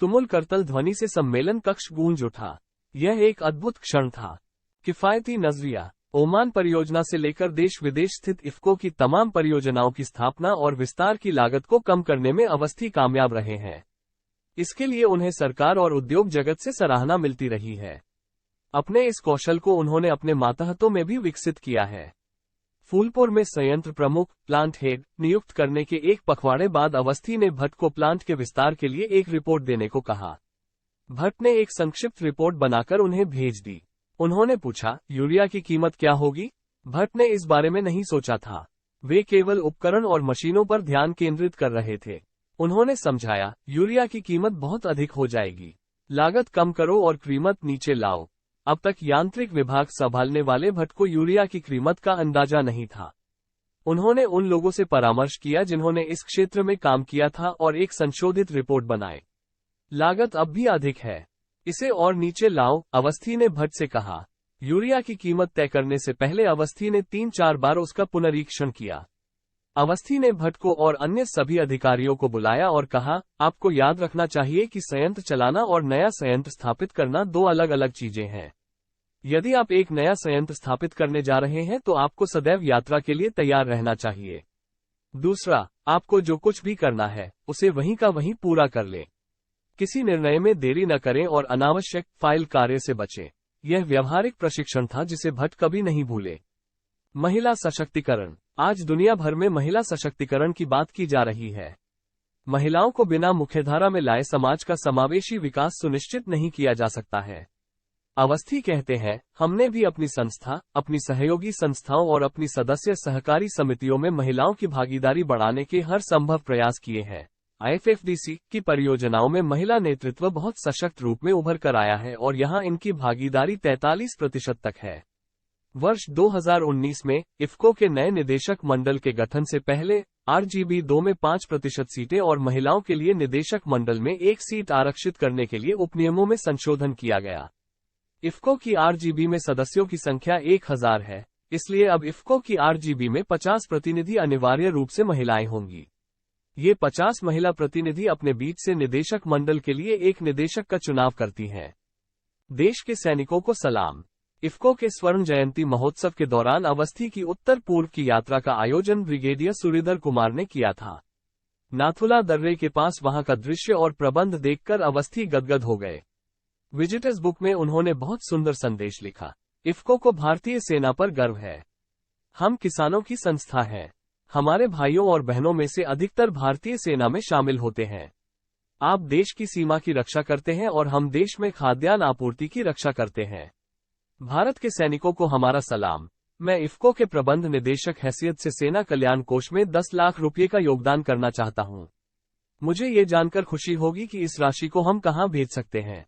तुमुल करतल ध्वनि से सम्मेलन कक्ष गूंज उठा। यह एक अद्भुत क्षण था। किफायती नजरिया। ओमान परियोजना से लेकर देश विदेश स्थित इफ्को की तमाम परियोजनाओं की स्थापना और विस्तार की लागत को कम करने में अवस्थी कामयाब रहे हैं। इसके लिए उन्हें सरकार और उद्योग जगत से सराहना मिलती रही है। अपने इस कौशल को उन्होंने अपने मातहतों में भी विकसित किया है। फूलपुर में संयंत्र प्रमुख प्लांट हेड नियुक्त करने के एक पखवाड़े बाद अवस्थी ने भट्ट को प्लांट के विस्तार के लिए एक रिपोर्ट देने को कहा। भट्ट ने एक संक्षिप्त रिपोर्ट बनाकर उन्हें भेज दी। उन्होंने पूछा, यूरिया की कीमत क्या होगी? भट्ट ने इस बारे में नहीं सोचा था। वे केवल उपकरण और मशीनों पर ध्यान केंद्रित कर रहे थे। उन्होंने समझाया, यूरिया की कीमत बहुत अधिक हो जाएगी। लागत कम करो और कीमत नीचे लाओ। अब तक यांत्रिक विभाग संभालने वाले भट्ट को यूरिया की कीमत का अंदाजा नहीं था। उन्होंने उन लोगों से परामर्श किया जिन्होंने इस क्षेत्र में काम किया था और एक संशोधित रिपोर्ट बनाए। लागत अब भी अधिक है, इसे और नीचे लाओ, अवस्थी ने भट्ट से कहा। यूरिया की कीमत तय करने से पहले अवस्थी ने 3-4 बार उसका पुनरीक्षण किया। अवस्थी ने भट्ट को और अन्य सभी अधिकारियों को बुलाया और कहा, आपको याद रखना चाहिए कि संयंत्र चलाना और नया संयंत्र स्थापित करना 2 अलग अलग चीजें हैं। यदि आप एक नया संयंत्र स्थापित करने जा रहे हैं तो आपको सदैव यात्रा के लिए तैयार रहना चाहिए। दूसरा, आपको जो कुछ भी करना है उसे वहीं का वहीं पूरा कर लें। किसी निर्णय में देरी न करें और अनावश्यक फाइल कार्य से बचें। यह व्यावहारिक प्रशिक्षण था जिसे भट्ट कभी नहीं भूले। महिला सशक्तिकरण। आज दुनिया भर में महिला सशक्तिकरण की बात की जा रही है। महिलाओं को बिना मुख्यधारा में लाए समाज का समावेशी विकास सुनिश्चित नहीं किया जा सकता है। अवस्थी कहते हैं, हमने भी अपनी संस्था, अपनी सहयोगी संस्थाओं और अपनी सदस्य सहकारी समितियों में महिलाओं की भागीदारी बढ़ाने के हर संभव प्रयास किए हैं। आईएफएफडीसी की परियोजनाओं में महिला नेतृत्व बहुत सशक्त रूप में उभर कर आया है और यहां इनकी भागीदारी 43% तक है। वर्ष 2019 में इफ्को के नए निदेशक मंडल के गठन से पहले RGB-2 में 5% सीटें और महिलाओं के लिए निदेशक मंडल में 1 सीट आरक्षित करने के लिए उपनियमों में संशोधन किया गया। इफ्को की RGB में सदस्यों की संख्या 1000 है, इसलिए अब इफ्को की RGB में 50 प्रतिनिधि अनिवार्य रूप से महिलाएं होंगी। ये 50 महिला प्रतिनिधि अपने बीच से निदेशक मंडल के लिए एक निदेशक का चुनाव करती हैं। देश के सैनिकों को सलाम। इफ्को के स्वर्ण जयंती महोत्सव के दौरान अवस्थी की उत्तर पूर्व की यात्रा का आयोजन ब्रिगेडियर सुरेंद्र कुमार ने किया था। नाथुला दर्रे के पास वहां का दृश्य और प्रबंध देखकर अवस्थी गदगद हो गए। विजिटर्स बुक में उन्होंने बहुत सुंदर संदेश लिखा। इफ्को को भारतीय सेना पर गर्व है। हम किसानों की संस्था हैं। हमारे भाइयों और बहनों में से अधिकतर भारतीय सेना में शामिल होते हैं। आप देश की सीमा की रक्षा करते हैं और हम देश में खाद्यान्न आपूर्ति की रक्षा करते हैं। भारत के सैनिकों को हमारा सलाम। मैं इफ्को के प्रबंध निदेशक हैसियत से सेना कल्याण कोष में 10 लाख रुपये का योगदान करना चाहता हूं। मुझे ये जानकर खुशी होगी कि इस राशि को हम कहां भेज सकते हैं।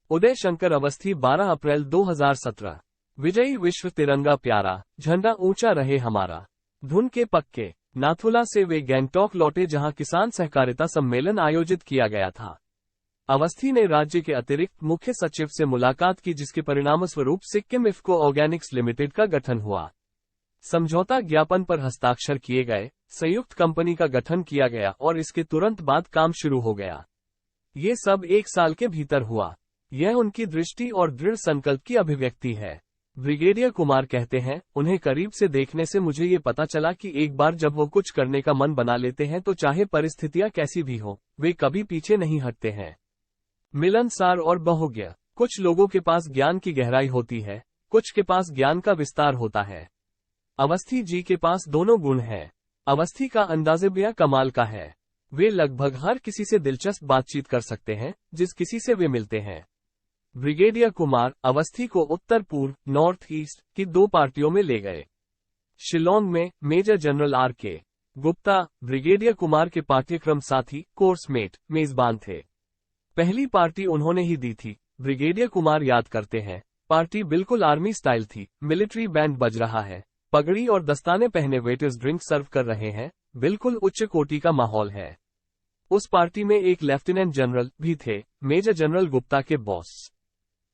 उदय शंकर अवस्थी 12 अप्रैल 2017। विजयी विश्व तिरंगा प्यारा, झंडा ऊंचा रहे हमारा। धुन के पक्के। नाथुला से वे गैंगटॉक लौटे जहां किसान सहकारिता सम्मेलन आयोजित किया गया था। अवस्थी ने राज्य के अतिरिक्त मुख्य सचिव से मुलाकात की, जिसके परिणामस्वरूप सिक्किम इफ्को ऑर्गेनिक्स लिमिटेड का गठन हुआ। समझौता ज्ञापन पर हस्ताक्षर किए गए, संयुक्त कंपनी का गठन किया गया और इसके तुरंत बाद काम शुरू हो गया। ये सब 1 साल के भीतर हुआ। यह उनकी दृष्टि और दृढ़ संकल्प की अभिव्यक्ति है। ब्रिगेडियर कुमार कहते हैं, उन्हें करीब से देखने से मुझे ये पता चला कि एक बार जब वो कुछ करने का मन बना लेते हैं तो चाहे परिस्थितियां कैसी भी हो, वे कभी पीछे नहीं हटते हैं। मिलनसार और बहुज्ञ। कुछ लोगों के पास ज्ञान की गहराई होती है, कुछ के पास ज्ञान का विस्तार होता है। अवस्थी जी के पास दोनों गुण हैं। अवस्थी का अंदाज़े-बयां कमाल का है। वे लगभग हर किसी से दिलचस्प बातचीत कर सकते हैं, जिस किसी से वे मिलते हैं। ब्रिगेडियर कुमार अवस्थी को उत्तर पूर्व नॉर्थ ईस्ट की 2 पार्टियों में ले गए। शिलोंग में major general RK Gupta brigadier Kumar के पाठ्यक्रम साथी, कोर्समेट, मेजबान थे। पहली पार्टी उन्होंने ही दी थी। ब्रिगेडियर कुमार याद करते हैं, पार्टी बिल्कुल आर्मी स्टाइल थी। मिलिट्री बैंड बज रहा है, पगड़ी और दस्ताने पहने वेटर्स ड्रिंक सर्व कर रहे हैं, बिल्कुल उच्च कोटि का माहौल है। उस पार्टी में एक लेफ्टिनेंट जनरल भी थे, मेजर जनरल गुप्ता के बॉस।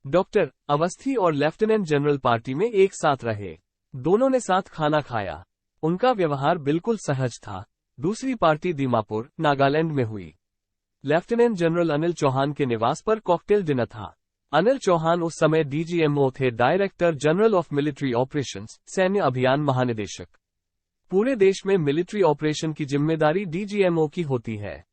डॉक्टर अवस्थी और लेफ्टिनेंट जनरल पार्टी में एक साथ रहे। दोनों ने साथ खाना खाया। उनका व्यवहार बिल्कुल सहज था। दूसरी पार्टी दीमापुर, नागालैंड में हुई। लेफ्टिनेंट जनरल अनिल चौहान के निवास पर कॉकटेल डिनर था। अनिल चौहान उस समय DGMO थे, director general of military operations, सैन्य अभियान महानिदेशक। पूरे देश में मिलिट्री ऑपरेशन की जिम्मेदारी DGMO की होती है।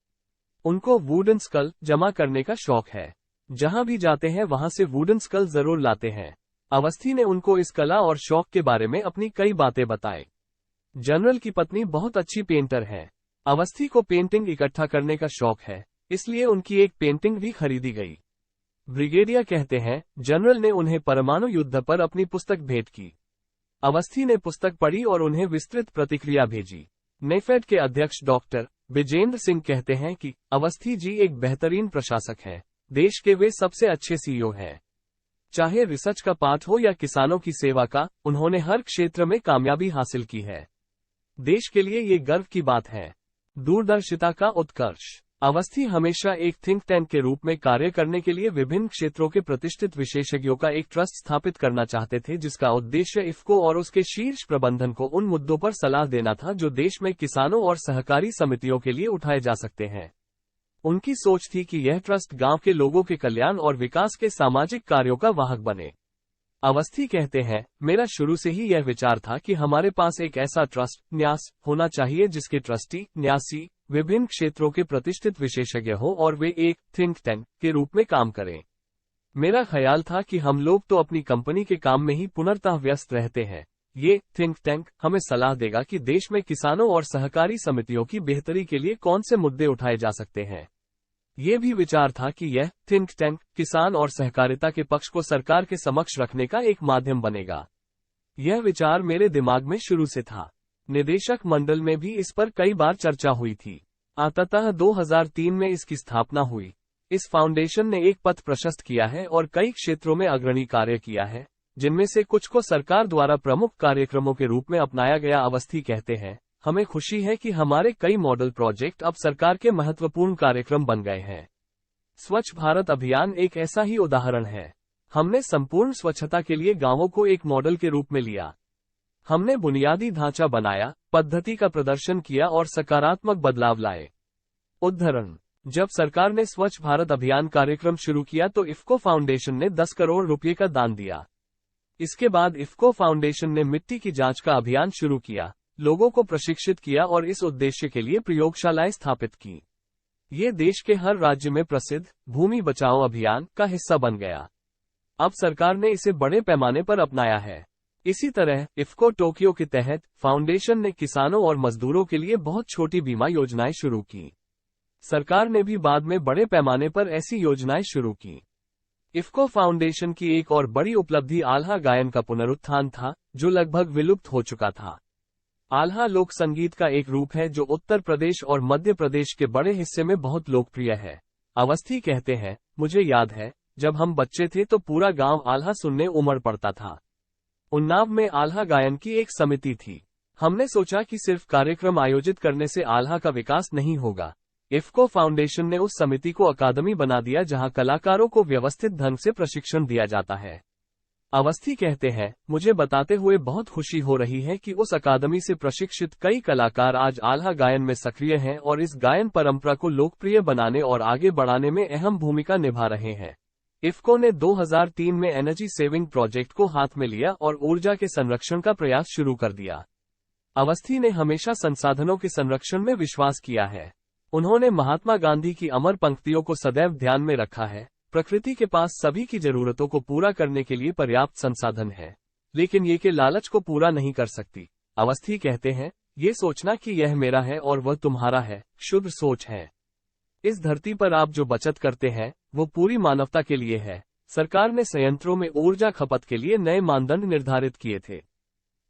उनको वुडन स्कल जमा करने का शौक है। जहां भी जाते हैं वहां से वुडन स्कल जरूर लाते हैं। अवस्थी ने उनको इस कला और शौक के बारे में अपनी कई बातें बताई। जनरल की पत्नी बहुत अच्छी पेंटर है। अवस्थी को पेंटिंग इकट्ठा करने का शौक है, इसलिए उनकी एक पेंटिंग भी खरीदी गई। ब्रिगेडियर कहते हैं, जनरल ने उन्हें परमाणु युद्ध पर अपनी पुस्तक भेंट की। अवस्थी ने पुस्तक पढ़ी और उन्हें विस्तृत प्रतिक्रिया भेजी। नेफेड के अध्यक्ष डॉक्टर विजेंद्र सिंह कहते हैं कि अवस्थी जी एक बेहतरीन प्रशासक हैं। देश के वे सबसे अच्छे CEO हैं। चाहे रिसर्च का पाठ हो या किसानों की सेवा का, उन्होंने हर क्षेत्र में कामयाबी हासिल की है। देश के लिए ये गर्व की बात है। दूरदर्शिता का उत्कर्ष। अवस्थी हमेशा एक थिंक टैंक के रूप में कार्य करने के लिए विभिन्न क्षेत्रों के प्रतिष्ठित विशेषज्ञों का एक ट्रस्ट स्थापित करना चाहते थे, जिसका उद्देश्य इफ्को और उसके शीर्ष प्रबंधन को उन मुद्दों पर सलाह देना था जो देश में किसानों और सहकारी समितियों के लिए उठाए जा सकते हैं। उनकी सोच थी कि यह ट्रस्ट गांव के लोगों के कल्याण और विकास के सामाजिक कार्यों का वाहक बने। अवस्थी कहते हैं, मेरा शुरू से ही यह विचार था कि हमारे पास एक ऐसा ट्रस्ट न्यास होना चाहिए जिसके ट्रस्टी न्यासी विभिन्न क्षेत्रों के प्रतिष्ठित विशेषज्ञ हो और वे एक थिंक टैंक के रूप में काम करें। मेरा ख्याल था कि हम लोग तो अपनी कंपनी के काम में ही पुनर्तः व्यस्त रहते हैं। ये थिंक टैंक हमें सलाह देगा कि देश में किसानों और सहकारी समितियों की बेहतरी के लिए कौन से मुद्दे उठाए जा सकते हैं। ये भी विचार था कि यह थिंक टैंक किसान और सहकारिता के पक्ष को सरकार के समक्ष रखने का एक माध्यम बनेगा। यह विचार मेरे दिमाग में शुरू से था। निदेशक मंडल में भी इस पर कई बार चर्चा हुई थी। अंततः 2003 में इसकी स्थापना हुई। इस फाउंडेशन ने एक पथ प्रशस्त किया है और कई क्षेत्रों में अग्रणी कार्य किया है। जिनमें से कुछ को सरकार द्वारा प्रमुख कार्यक्रमों के रूप में अपनाया गया। अवस्थी कहते हैं, हमें खुशी है कि हमारे कई मॉडल प्रोजेक्ट अब सरकार के महत्वपूर्ण कार्यक्रम बन गए हैं। स्वच्छ भारत अभियान एक ऐसा ही उदाहरण है। हमने संपूर्ण स्वच्छता के लिए गांवों को एक मॉडल के रूप में लिया। हमने बुनियादी ढांचा बनाया, पद्धति का प्रदर्शन किया और सकारात्मक बदलाव लाए। उदाहरण, जब सरकार ने स्वच्छ भारत अभियान कार्यक्रम शुरू किया तो इफ्को फाउंडेशन ने 10 करोड़ रुपए का दान दिया। इसके बाद इफ्को फाउंडेशन ने मिट्टी की जांच का अभियान शुरू किया, लोगों को प्रशिक्षित किया और इस उद्देश्य के लिए प्रयोगशालाएं स्थापित की। ये देश के हर राज्य में प्रसिद्ध भूमि बचाओ अभियान का हिस्सा बन गया। अब सरकार ने इसे बड़े पैमाने पर अपनाया है। इसी तरह इफ्को टोक्यो के तहत फाउंडेशन ने किसानों और मजदूरों के लिए बहुत छोटी बीमा योजनाएं शुरू की। सरकार ने भी बाद में बड़े पैमाने पर ऐसी योजनाएं शुरू की। इफ्को फाउंडेशन की एक और बड़ी उपलब्धि आल्हा गायन का पुनरुत्थान था, जो लगभग विलुप्त हो चुका था। आल्हा लोक संगीत का एक रूप है जो उत्तर प्रदेश और मध्य प्रदेश के बड़े हिस्से में बहुत लोकप्रिय है। अवस्थी कहते हैं, मुझे याद है जब हम बच्चे थे तो पूरा गांव आल्हा सुनने उमड़ पड़ता था। उन्नाव में आल्हा गायन की एक समिति थी। हमने सोचा कि सिर्फ कार्यक्रम आयोजित करने से आल्हा का विकास नहीं होगा। इफ्को फाउंडेशन ने उस समिति को अकादमी बना दिया जहां कलाकारों को व्यवस्थित ढंग से प्रशिक्षण दिया जाता है। अवस्थी कहते हैं, मुझे बताते हुए बहुत खुशी हो रही है कि उस अकादमी से प्रशिक्षित कई कलाकार आज आल्हा गायन में सक्रिय हैं और इस गायन परंपरा को लोकप्रिय बनाने और आगे बढ़ाने में अहम भूमिका निभा रहे हैं। इफ्को ने 2003 में एनर्जी सेविंग प्रोजेक्ट को हाथ में लिया और ऊर्जा के संरक्षण का प्रयास शुरू कर दिया। अवस्थी ने हमेशा संसाधनों के संरक्षण में विश्वास किया है। उन्होंने महात्मा गांधी की अमर पंक्तियों को सदैव ध्यान में रखा है, प्रकृति के पास सभी की जरूरतों को पूरा करने के लिए पर्याप्त संसाधन है, लेकिन ये के लालच को पूरा नहीं कर सकती। अवस्थी कहते हैं, ये सोचना कि यह मेरा है और वह तुम्हारा है, शुद्ध सोच है। इस धरती पर आप जो बचत करते हैं वो पूरी मानवता के लिए है। सरकार ने संयंत्रों में ऊर्जा खपत के लिए नए मानदंड निर्धारित किए थे।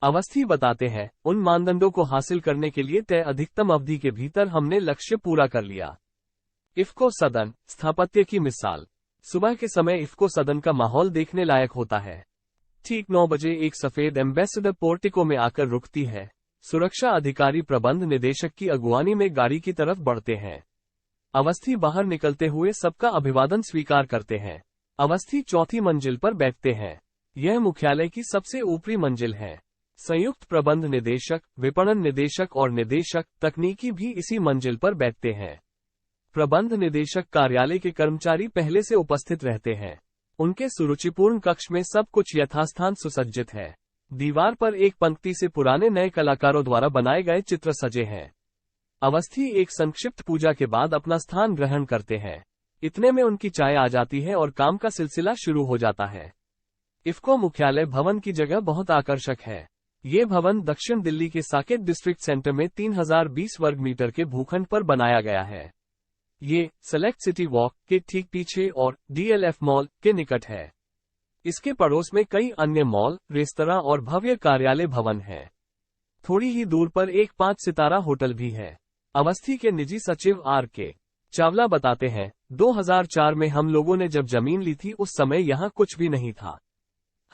अवस्थी बताते हैं, उन मानदंडों को हासिल करने के लिए तय अधिकतम अवधि के भीतर हमने लक्ष्य पूरा कर लिया। इफ्को सदन स्थापत्य की मिसाल। सुबह के समय इफ्को सदन का माहौल देखने लायक होता है। ठीक 9 बजे एक सफेद एम्बेसडर पोर्टिको में आकर रुकती है। सुरक्षा अधिकारी प्रबंध निदेशक की अगुवानी में गाड़ी की तरफ बढ़ते हैं। अवस्थी बाहर निकलते हुए सबका अभिवादन स्वीकार करते हैं। अवस्थी चौथी मंजिल पर बैठते हैं। यह मुख्यालय की सबसे ऊपरी मंजिल है। संयुक्त प्रबंध निदेशक, विपणन निदेशक और निदेशक तकनीकी भी इसी मंजिल पर बैठते हैं। प्रबंध निदेशक कार्यालय के कर्मचारी पहले से उपस्थित रहते हैं। उनके सुरुचिपूर्ण कक्ष में सब कुछ यथास्थान सुसज्जित है। दीवार पर एक पंक्ति से पुराने नए कलाकारों द्वारा बनाए गए चित्र सजे हैं। अवस्थी एक संक्षिप्त पूजा के बाद अपना स्थान ग्रहण करते हैं। इतने में उनकी चाय आ जाती है और काम का सिलसिला शुरू हो जाता है। इफ्को मुख्यालय भवन की जगह बहुत आकर्षक है। ये भवन दक्षिण दिल्ली के साकेत डिस्ट्रिक्ट सेंटर में 3020 वर्ग मीटर के भूखंड पर बनाया गया है। ये सेलेक्ट सिटी वॉक के ठीक पीछे और डीएलएफ मॉल के निकट है। इसके पड़ोस में कई अन्य मॉल, रेस्तरां और भव्य कार्यालय भवन हैं। थोड़ी ही दूर पर एक 5 सितारा होटल भी है। अवस्थी के निजी सचिव आर.के. चावला बताते हैं, 2004 में हम लोगों ने जब जमीन ली थी उस समय यहाँ कुछ भी नहीं था।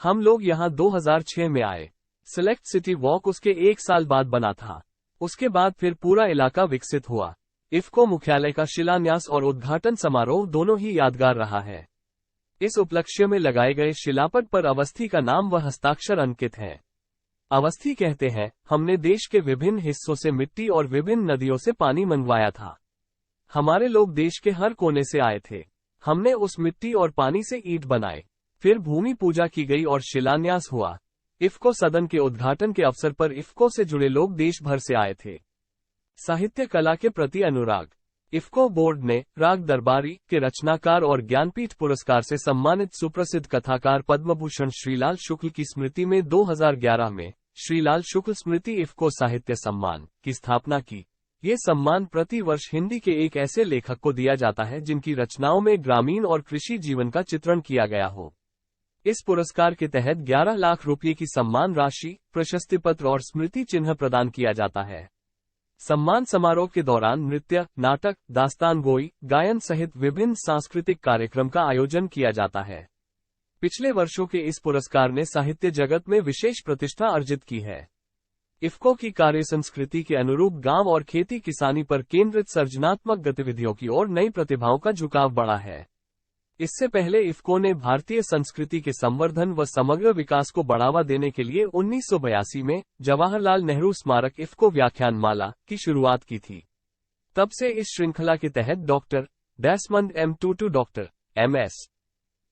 हम लोग यहाँ 2006 में आए। सेलेक्ट सिटी वॉक उसके 1 साल बाद बना था। उसके बाद फिर पूरा इलाका विकसित हुआ। इफ्को मुख्यालय का शिलान्यास और उद्घाटन समारोह दोनों ही यादगार रहा है। इस उपलक्ष्य में लगाए गए शिलापट पर अवस्थी का नाम व हस्ताक्षर अंकित है। अवस्थी कहते हैं, हमने देश के विभिन्न हिस्सों से मिट्टी और विभिन्न नदियों से पानी मंगवाया था। हमारे लोग देश के हर कोने से आए थे। हमने उस मिट्टी और पानी से ईंट बनाए। फिर भूमि पूजा की गई और शिलान्यास हुआ। इफ्को सदन के उद्घाटन के अवसर पर इफ्को से जुड़े लोग देश भर से आए थे। साहित्य कला के प्रति अनुराग। इफ्को बोर्ड ने राग दरबारी के रचनाकार और ज्ञानपीठ पुरस्कार से सम्मानित सुप्रसिद्ध कथाकार पद्मभूषण श्रीलाल शुक्ल की स्मृति में 2011 में श्रीलाल शुक्ल स्मृति इफ्को साहित्य सम्मान की स्थापना की। ये सम्मान प्रति वर्ष हिंदी के एक ऐसे लेखक को दिया जाता है जिनकी रचनाओं में ग्रामीण और कृषि जीवन का चित्रण किया गया हो। इस पुरस्कार के तहत 11 लाख रुपये की सम्मान राशि, प्रशस्ति पत्र और स्मृति चिन्ह प्रदान किया जाता है। सम्मान समारोह के दौरान नृत्य, नाटक, दास्तान गोई, गायन सहित विभिन्न सांस्कृतिक कार्यक्रम का आयोजन किया जाता है। पिछले वर्षों के इस पुरस्कार ने साहित्य जगत में विशेष प्रतिष्ठा अर्जित की है। इफ्को की कार्य संस्कृति के अनुरूप गांव और खेती किसानी पर केंद्रित सर्जनात्मक गतिविधियों की ओर नई प्रतिभाओं का झुकाव बढ़ा है। इससे पहले इफ्को ने भारतीय संस्कृति के संवर्धन व समग्र विकास को बढ़ावा देने के लिए 1982 में जवाहरलाल नेहरू स्मारक इफ्को व्याख्यानमाला की शुरुआत की थी। तब से इस श्रृंखला के तहत doctor Desmond M Tutu, doctor MS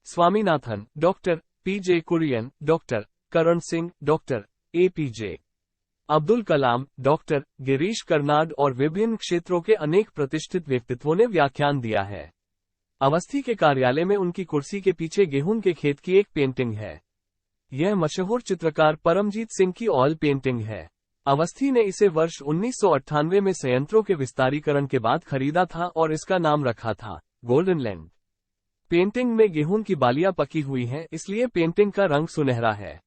Swaminathan, doctor PJ Kurien, doctor Karan Singh, doctor APJ Abdul Kalam, doctor Girish Karnad और विभिन्न क्षेत्रों के अनेक प्रतिष्ठित व्यक्तित्वों ने व्याख्यान दिया है। अवस्थी के कार्यालय में उनकी कुर्सी के पीछे गेहूं के खेत की एक पेंटिंग है। यह मशहूर चित्रकार परमजीत सिंह की ऑयल पेंटिंग है। अवस्थी ने इसे वर्ष 1998 में संयंत्रों के विस्तारीकरण के बाद खरीदा था और इसका नाम रखा था गोल्डन लैंड। पेंटिंग में गेहूं की बालियां पकी हुई हैं, इसलिए पेंटिंग का रंग सुनहरा है।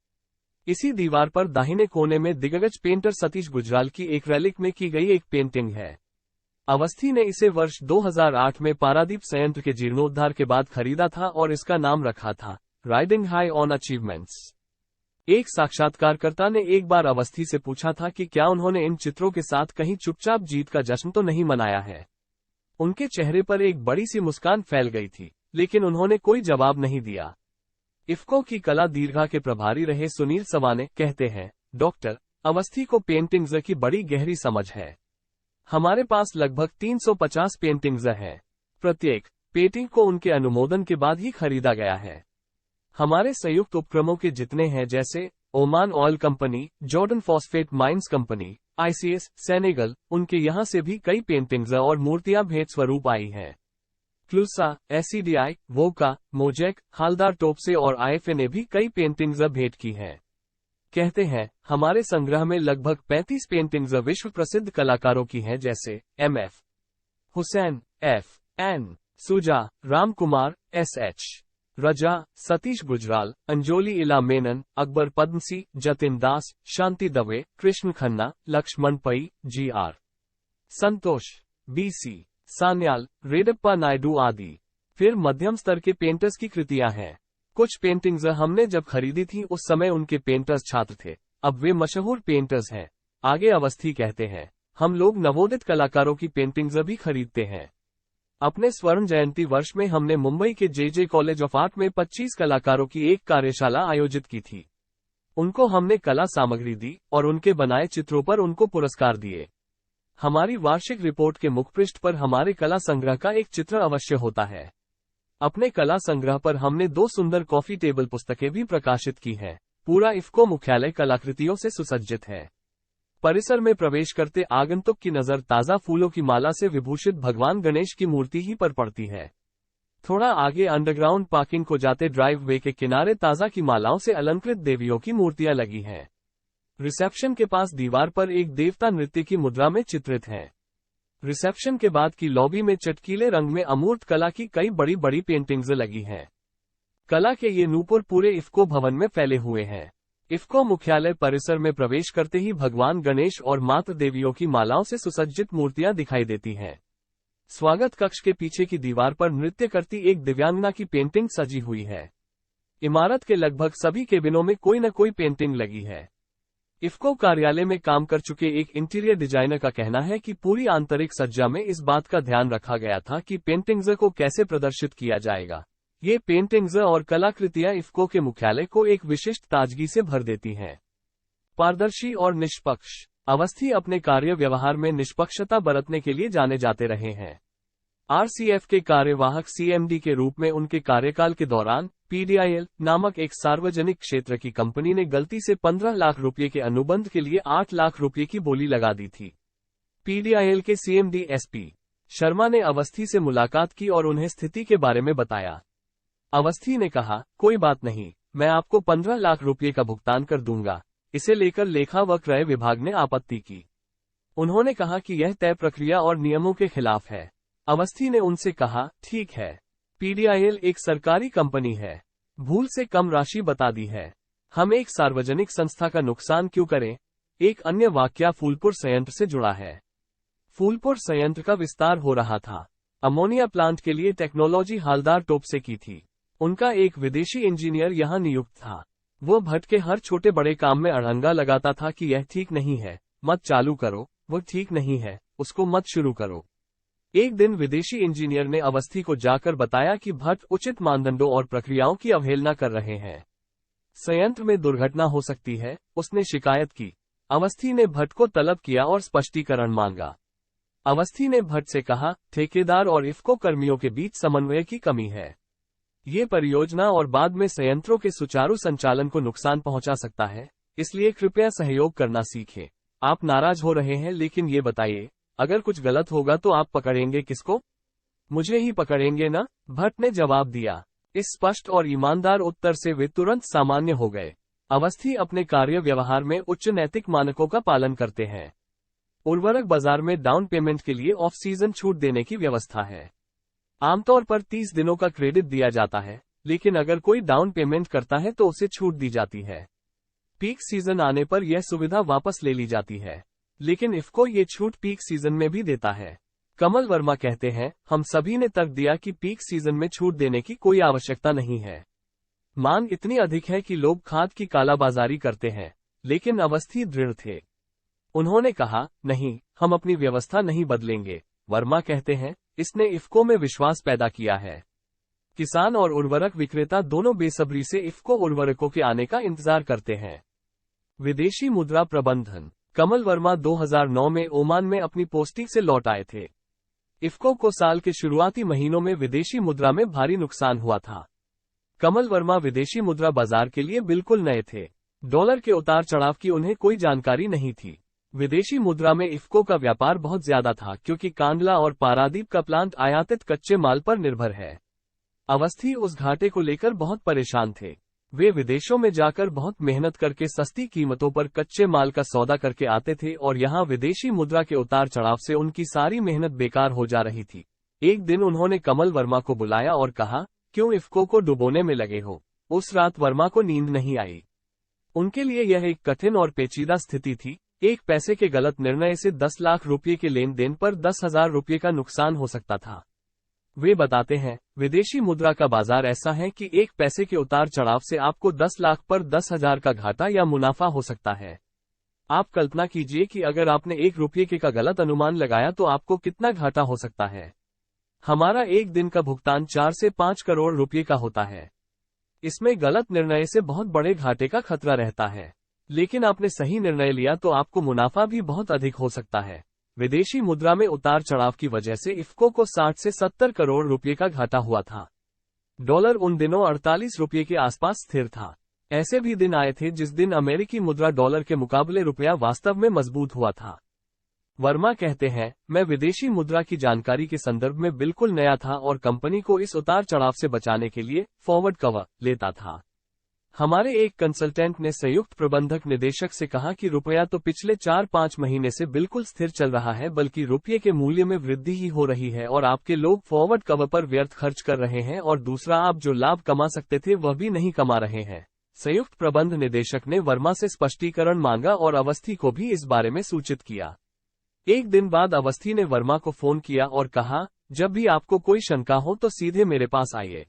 इसी दीवार पर दाहिने कोने में दिग्गज पेंटर सतीश गुजराल की एक रेलिक में की गई एक पेंटिंग है। अवस्थी ने इसे वर्ष 2008 में पारादीप संयंत्र के जीर्णोद्धार के बाद खरीदा था और इसका नाम रखा था राइडिंग हाई ऑन अचीवमेंट्स। एक साक्षात्कारकर्ता ने एक बार अवस्थी से पूछा था कि क्या उन्होंने इन चित्रों के साथ कहीं चुपचाप जीत का जश्न तो नहीं मनाया है। उनके चेहरे पर एक बड़ी सी मुस्कान फैल गई थी, लेकिन उन्होंने कोई जवाब नहीं दिया। इफ्को की कला दीर्घा के प्रभारी रहे सुनील सवाने कहते हैं, डॉक्टर अवस्थी को पेंटिंग्स की बड़ी गहरी समझ है। हमारे पास लगभग 350 पेंटिंग्स हैं। प्रत्येक पेंटिंग को उनके अनुमोदन के बाद ही खरीदा गया है। हमारे संयुक्त उपक्रमों के जितने हैं, जैसे Oman oil company, Jordan phosphate mines company, ICS Senegal, उनके यहां से भी कई पेंटिंग्स और मूर्तियां भेंट स्वरूप आई हैं। क्लूसा, SCDI, वोका, मोजेक, हालदार टोपसे और IFA ने भी कई पेंटिंग्स भेंट की हैं। कहते हैं, हमारे संग्रह में लगभग 35 पेंटिंग्स विश्व प्रसिद्ध कलाकारों की हैं, जैसे MF हुसैन, FN सुजा, राम कुमार, SH रजा, सतीश गुजराल, अंजोली इला मेनन, अकबर पद्मसी, जतिन दास, शांति दवे, कृष्ण खन्ना, लक्ष्मण पई, GR संतोष, BC सान्याल, रेडप्पा नायडू आदि। फिर मध्यम स्तर के पेंटर्स की कृतियां हैं। कुछ पेंटिंग्स हमने जब खरीदी थी उस समय उनके पेंटर्स छात्र थे, अब वे मशहूर पेंटर्स हैं। आगे अवस्थी कहते हैं, हम लोग नवोदित कलाकारों की पेंटिंग्स भी खरीदते हैं। अपने स्वर्ण जयंती वर्ष में हमने मुंबई के JJ कॉलेज ऑफ आर्ट में 25 कलाकारों की एक कार्यशाला आयोजित की थी। उनको हमने कला सामग्री दी और उनके बनाए चित्रों पर उनको पुरस्कार दिए। हमारी वार्षिक रिपोर्ट के मुखपृष्ठ पर हमारे कला संग्रह का एक चित्र अवश्य होता है। अपने कला संग्रह पर हमने 2 सुंदर कॉफी टेबल पुस्तकें भी प्रकाशित की हैं। पूरा इफ्को मुख्यालय कलाकृतियों से सुसज्जित है। परिसर में प्रवेश करते आगंतुक की नजर ताजा फूलों की माला से विभूषित भगवान गणेश की मूर्ति ही पर पड़ती है। थोड़ा आगे अंडरग्राउंड पार्किंग को जाते ड्राइव वे के किनारे ताजा की मालाओं से अलंकृत देवियों की मूर्तियां लगी हैं। रिसेप्शन के पास दीवार पर एक देवता नृत्य की मुद्रा में चित्रित है। रिसेप्शन के बाद की लॉबी में चटकीले रंग में अमूर्त कला की कई बड़ी बड़ी पेंटिंग्स लगी हैं। कला के ये नूपुर पूरे इफ्को भवन में फैले हुए हैं। इफ्को मुख्यालय परिसर में प्रवेश करते ही भगवान गणेश और मातृ देवियों की मालाओं से सुसज्जित मूर्तियां दिखाई देती हैं। स्वागत कक्ष के पीछे की दीवार पर नृत्य करती एक दिव्यांगना की पेंटिंग सजी हुई है। इमारत के लगभग सभी केबिनों में कोई न कोई पेंटिंग लगी है। इफ्को कार्यालय में काम कर चुके एक इंटीरियर डिजाइनर का कहना है कि पूरी आंतरिक सज्जा में इस बात का ध्यान रखा गया था कि पेंटिंग्स को कैसे प्रदर्शित किया जाएगा। ये पेंटिंग्स और कलाकृतियां इफ्को के मुख्यालय को एक विशिष्ट ताजगी से भर देती हैं। पारदर्शी और निष्पक्ष। अवस्थी अपने कार्य व्यवहार में निष्पक्षता बरतने के लिए जाने जाते रहे हैं। RCF के कार्यवाहक CMD के रूप में उनके कार्यकाल के दौरान PDIL नामक एक सार्वजनिक क्षेत्र की कंपनी ने गलती से 15 लाख रुपये के अनुबंध के लिए 8 लाख रुपये की बोली लगा दी थी। PDIL के CMD SP शर्मा ने अवस्थी से मुलाकात की और उन्हें स्थिति के बारे में बताया। अवस्थी ने कहा, कोई बात नहीं, मैं आपको 15 लाख रुपये का भुगतान कर दूंगा। इसे लेकर लेखा व क्रय विभाग ने आपत्ति की। उन्होंने कहा कि यह तय प्रक्रिया और नियमों के खिलाफ है। अवस्थी ने उनसे कहा, ठीक है, PDIL एक सरकारी कंपनी है, भूल से कम राशि बता दी है, हम एक सार्वजनिक संस्था का नुकसान क्यों करें। एक अन्य वाकया फूलपुर संयंत्र से जुड़ा है। फूलपुर संयंत्र का विस्तार हो रहा था। अमोनिया प्लांट के लिए टेक्नोलॉजी हालदार टोप से की थी। उनका एक विदेशी इंजीनियर यहाँ नियुक्त था। वो भट्ट के हर छोटे बड़े काम में अड़ंगा लगाता था कि यह ठीक नहीं है, मत चालू करो, वो ठीक नहीं है, उसको मत शुरू करो। एक दिन विदेशी इंजीनियर ने अवस्थी को जाकर बताया कि भट्ट उचित मानदंडों और प्रक्रियाओं की अवहेलना कर रहे हैं। संयंत्र में दुर्घटना हो सकती है, उसने शिकायत की। अवस्थी ने भट्ट को तलब किया और स्पष्टीकरण मांगा। अवस्थी ने भट्ट से कहा, ठेकेदार और इफ्को कर्मियों के बीच समन्वय की कमी है। ये परियोजना और बाद में संयंत्रों के सुचारू संचालन को नुकसान पहुंचा सकता है, इसलिए कृपया सहयोग करना सीखें। आप नाराज हो रहे हैं, लेकिन ये बताइए, अगर कुछ गलत होगा तो आप पकड़ेंगे किसको? मुझे ही पकड़ेंगे ना? भट्ट ने जवाब दिया। इस स्पष्ट और ईमानदार उत्तर से वे तुरंत सामान्य हो गए। अवस्थी अपने कार्य व्यवहार में उच्च नैतिक मानकों का पालन करते हैं। उर्वरक बाजार में डाउन पेमेंट के लिए ऑफ सीजन छूट देने की व्यवस्था है। आमतौर पर 30 दिनों का क्रेडिट दिया जाता है, लेकिन अगर कोई डाउन पेमेंट करता है तो उसे छूट दी जाती है। पीक सीजन आने पर यह सुविधा वापस ले ली जाती है, लेकिन इफ्को ये छूट पीक सीजन में भी देता है। कमल वर्मा कहते हैं, हम सभी ने तर्क दिया कि पीक सीजन में छूट देने की कोई आवश्यकता नहीं है। मांग इतनी अधिक है कि लोग खाद की कालाबाजारी करते हैं, लेकिन अवस्थी दृढ़ थे। उन्होंने कहा, नहीं, हम अपनी व्यवस्था नहीं बदलेंगे। वर्मा कहते हैं, इसने इफ्को में विश्वास पैदा किया है। किसान और उर्वरक विक्रेता दोनों बेसब्री से इफ्को उर्वरकों के आने का इंतजार करते हैं। विदेशी मुद्रा प्रबंधन। कमल वर्मा 2009 में ओमान में अपनी पोस्टिंग से लौट आए थे। इफ्को को साल के शुरुआती महीनों में विदेशी मुद्रा में भारी नुकसान हुआ था। कमल वर्मा विदेशी मुद्रा बाजार के लिए बिल्कुल नए थे। डॉलर के उतार चढ़ाव की उन्हें कोई जानकारी नहीं थी। विदेशी मुद्रा में इफ्को का व्यापार बहुत ज्यादा था, क्योंकि कांडला और पारादीप का प्लांट आयातित कच्चे माल पर निर्भर है। अवस्थी उस घाटे को लेकर बहुत परेशान थे। वे विदेशों में जाकर बहुत मेहनत करके सस्ती कीमतों पर कच्चे माल का सौदा करके आते थे और यहाँ विदेशी मुद्रा के उतार चढ़ाव से उनकी सारी मेहनत बेकार हो जा रही थी। एक दिन उन्होंने कमल वर्मा को बुलाया और कहा, क्यों इफ्को को डुबोने में लगे हो? उस रात वर्मा को नींद नहीं आई। उनके लिए यह एक कठिन और पेचीदा स्थिति थी। एक पैसे के गलत निर्णय से 10 लाख रुपये के लेन देन पर 10,000 रुपये का नुकसान हो सकता था। वे बताते हैं, विदेशी मुद्रा का बाजार ऐसा है कि एक पैसे के उतार चढ़ाव से आपको 10 लाख पर 10,000 का घाटा या मुनाफा हो सकता है। आप कल्पना कीजिए कि अगर आपने 1 रुपये के का गलत अनुमान लगाया तो आपको कितना घाटा हो सकता है। हमारा एक दिन का भुगतान 4 से 5 करोड़ रुपये का होता है। इसमें गलत निर्णय से बहुत बड़े घाटे का खतरा रहता है, लेकिन आपने सही निर्णय लिया तो आपको मुनाफा भी बहुत अधिक हो सकता है। विदेशी मुद्रा में उतार चढ़ाव की वजह से इफ्को को 60 से 70 करोड़ रुपये का घाटा हुआ था। डॉलर उन दिनों 48 रुपये के आसपास स्थिर था। ऐसे भी दिन आए थे जिस दिन अमेरिकी मुद्रा डॉलर के मुकाबले रुपया वास्तव में मजबूत हुआ था। वर्मा कहते हैं, मैं विदेशी मुद्रा की जानकारी के संदर्भ में बिल्कुल नया था और कंपनी को इस उतार चढ़ाव से बचाने के लिए फॉरवर्ड कवर लेता था। हमारे एक कंसल्टेंट ने संयुक्त प्रबंधक निदेशक से कहा कि रुपया तो पिछले 4-5 महीने से बिल्कुल स्थिर चल रहा है, बल्कि रुपये के मूल्य में वृद्धि ही हो रही है और आपके लोग फॉरवर्ड कवर पर व्यर्थ खर्च कर रहे हैं और दूसरा, आप जो लाभ कमा सकते थे वह भी नहीं कमा रहे हैं। संयुक्त प्रबंध निदेशक ने वर्मा से स्पष्टीकरण मांगा और अवस्थी को भी इस बारे में सूचित किया। एक दिन बाद अवस्थी ने वर्मा को फोन किया और कहा, जब भी आपको कोई शंका हो तो सीधे मेरे पास आइए,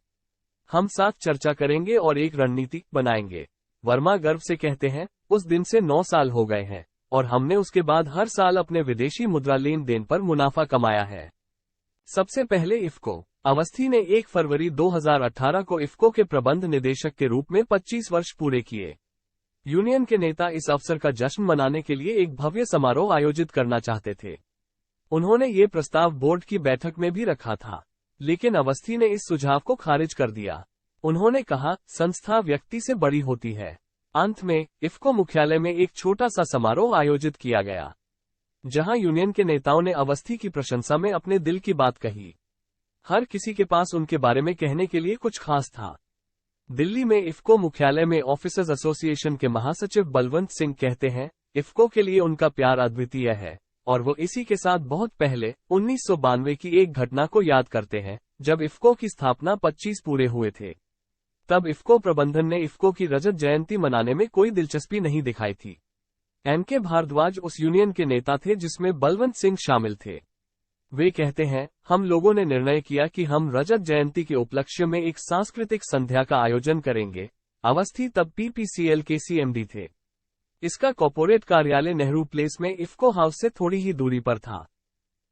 हम साथ चर्चा करेंगे और एक रणनीति बनाएंगे। वर्मा गर्व से कहते हैं, उस दिन से 9 साल हो गए हैं और हमने उसके बाद हर साल अपने विदेशी मुद्रा लेन देन पर मुनाफा कमाया है। सबसे पहले इफ्को। अवस्थी ने 1 फरवरी 2018 को इफ्को के प्रबंध निदेशक के रूप में 25 वर्ष पूरे किए। यूनियन के नेता इस अवसर का जश्न मनाने के लिए एक भव्य समारोह आयोजित करना चाहते थे। उन्होंने ये प्रस्ताव बोर्ड की बैठक में भी रखा था, लेकिन अवस्थी ने इस सुझाव को खारिज कर दिया। उन्होंने कहा, संस्था व्यक्ति से बड़ी होती है। अंत में इफ्को मुख्यालय में एक छोटा सा समारोह आयोजित किया गया, जहां यूनियन के नेताओं ने अवस्थी की प्रशंसा में अपने दिल की बात कही। हर किसी के पास उनके बारे में कहने के लिए कुछ खास था। दिल्ली में इफ्को मुख्यालय में ऑफिसर्स एसोसिएशन के महासचिव बलवंत सिंह कहते हैं, इफ्को के लिए उनका प्यार अद्वितीय है और वो इसी के साथ बहुत पहले 1992 की एक घटना को याद करते हैं, जब इफ्को की स्थापना 25 पूरे हुए थे। तब इफ्को प्रबंधन ने इफ्को की रजत जयंती मनाने में कोई दिलचस्पी नहीं दिखाई थी। एनके भारद्वाज उस यूनियन के नेता थे जिसमें बलवंत सिंह शामिल थे। वे कहते हैं, हम लोगों ने निर्णय किया कि हम रजत जयंती के उपलक्ष्य में एक सांस्कृतिक संध्या का आयोजन करेंगे। अवस्थी तब PPCL के CMD थे। इसका कॉर्पोरेट कार्यालय नेहरू प्लेस में इफ्को हाउस से थोड़ी ही दूरी पर था।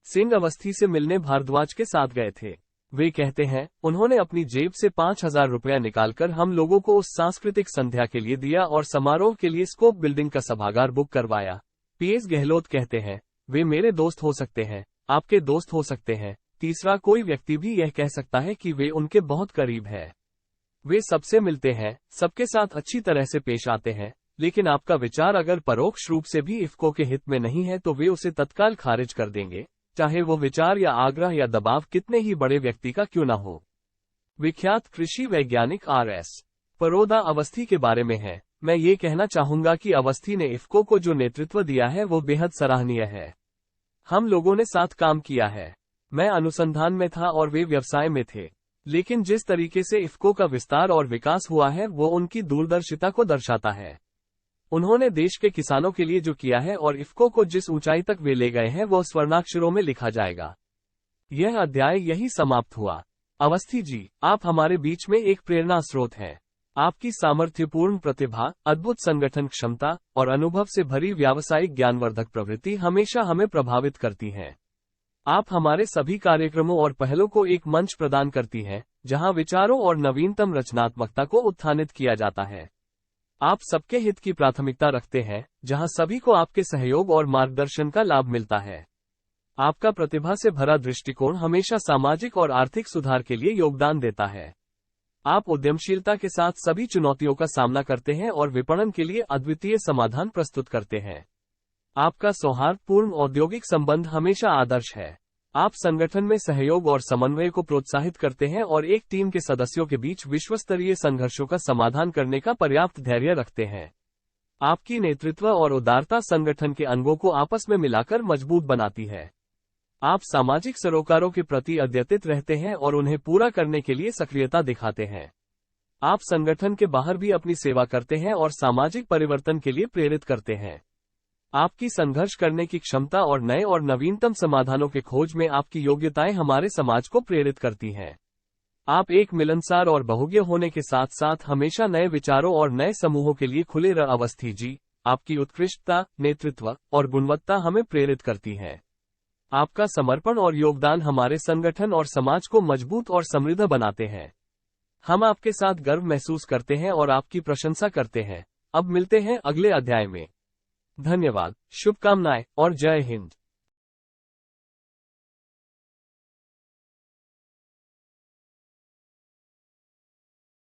सिंह अवस्थी से मिलने भारद्वाज के साथ गए थे। वे कहते हैं, उन्होंने अपनी जेब से 5,000 रुपया निकालकर हम लोगों को उस सांस्कृतिक संध्या के लिए दिया और समारोह के लिए स्कोप बिल्डिंग का सभागार बुक करवाया। PS गहलोत कहते हैं, वे मेरे दोस्त हो सकते हैं, आपके दोस्त हो सकते हैं, तीसरा कोई व्यक्ति भी यह कह सकता है कि वे उनके बहुत करीब है। वे सबसे मिलते हैं, सबके साथ अच्छी तरह से पेश आते हैं, लेकिन आपका विचार अगर परोक्ष रूप से भी इफ्को के हित में नहीं है तो वे उसे तत्काल खारिज कर देंगे, चाहे वो विचार या आग्रह या दबाव कितने ही बड़े व्यक्ति का क्यों न हो। विख्यात कृषि वैज्ञानिक RS परोदा अवस्थी के बारे में है। मैं ये कहना चाहूंगा कि अवस्थी ने इफ्को को जो नेतृत्व दिया है वो बेहद सराहनीय है। हम लोगों ने साथ काम किया है। मैं अनुसंधान में था और वे व्यवसाय में थे, लेकिन जिस तरीके से इफ्को का विस्तार और विकास हुआ है वो उनकी दूरदर्शिता को दर्शाता है। उन्होंने देश के किसानों के लिए जो किया है और इफ्को को जिस ऊंचाई तक वे ले गए हैं वो स्वर्णाक्षरों में लिखा जाएगा। यह अध्याय यही समाप्त हुआ। अवस्थी जी, आप हमारे बीच में एक प्रेरणा स्रोत हैं। आपकी सामर्थ्यपूर्ण प्रतिभा, अद्भुत संगठन क्षमता और अनुभव से भरी व्यावसायिक ज्ञानवर्धक प्रवृत्ति हमेशा हमें प्रभावित करती हैं। आप हमारे सभी कार्यक्रमों और पहलों को एक मंच प्रदान करती हैं, जहां विचारों और नवीनतम रचनात्मकता को उत्थानित किया जाता है। आप सबके हित की प्राथमिकता रखते हैं, जहां सभी को आपके सहयोग और मार्गदर्शन का लाभ मिलता है। आपका प्रतिभा से भरा दृष्टिकोण हमेशा सामाजिक और आर्थिक सुधार के लिए योगदान देता है। आप उद्यमशीलता के साथ सभी चुनौतियों का सामना करते हैं और विपणन के लिए अद्वितीय समाधान प्रस्तुत करते हैं। आपका सौहार्दपूर्ण औद्योगिक संबंध हमेशा आदर्श है। आप संगठन में सहयोग और समन्वय को प्रोत्साहित करते हैं और एक टीम के सदस्यों के बीच विश्वस्तरीय संघर्षों का समाधान करने का पर्याप्त धैर्य रखते हैं। आपकी नेतृत्व और उदारता संगठन के अंगों को आपस में मिलाकर मजबूत बनाती है। आप सामाजिक सरोकारों के प्रति अद्यतित रहते हैं और उन्हें पूरा करने के लिए सक्रियता दिखाते हैं। आप संगठन के बाहर भी अपनी सेवा करते हैं और सामाजिक परिवर्तन के लिए प्रेरित करते हैं। आपकी संघर्ष करने की क्षमता और नए और नवीनतम समाधानों के खोज में आपकी योग्यताएं हमारे समाज को प्रेरित करती हैं। आप एक मिलनसार और बहुज्ञ होने के साथ साथ हमेशा नए विचारों और नए समूहों के लिए खुले रह। अवस्थी जी, आपकी उत्कृष्टता, नेतृत्व और गुणवत्ता हमें प्रेरित करती है। आपका समर्पण और योगदान हमारे संगठन और समाज को मजबूत और समृद्ध बनाते हैं। हम आपके साथ गर्व महसूस करते हैं और आपकी प्रशंसा करते हैं। अब मिलते हैं अगले अध्याय में। धन्यवाद, शुभकामनाएं और जय हिंद।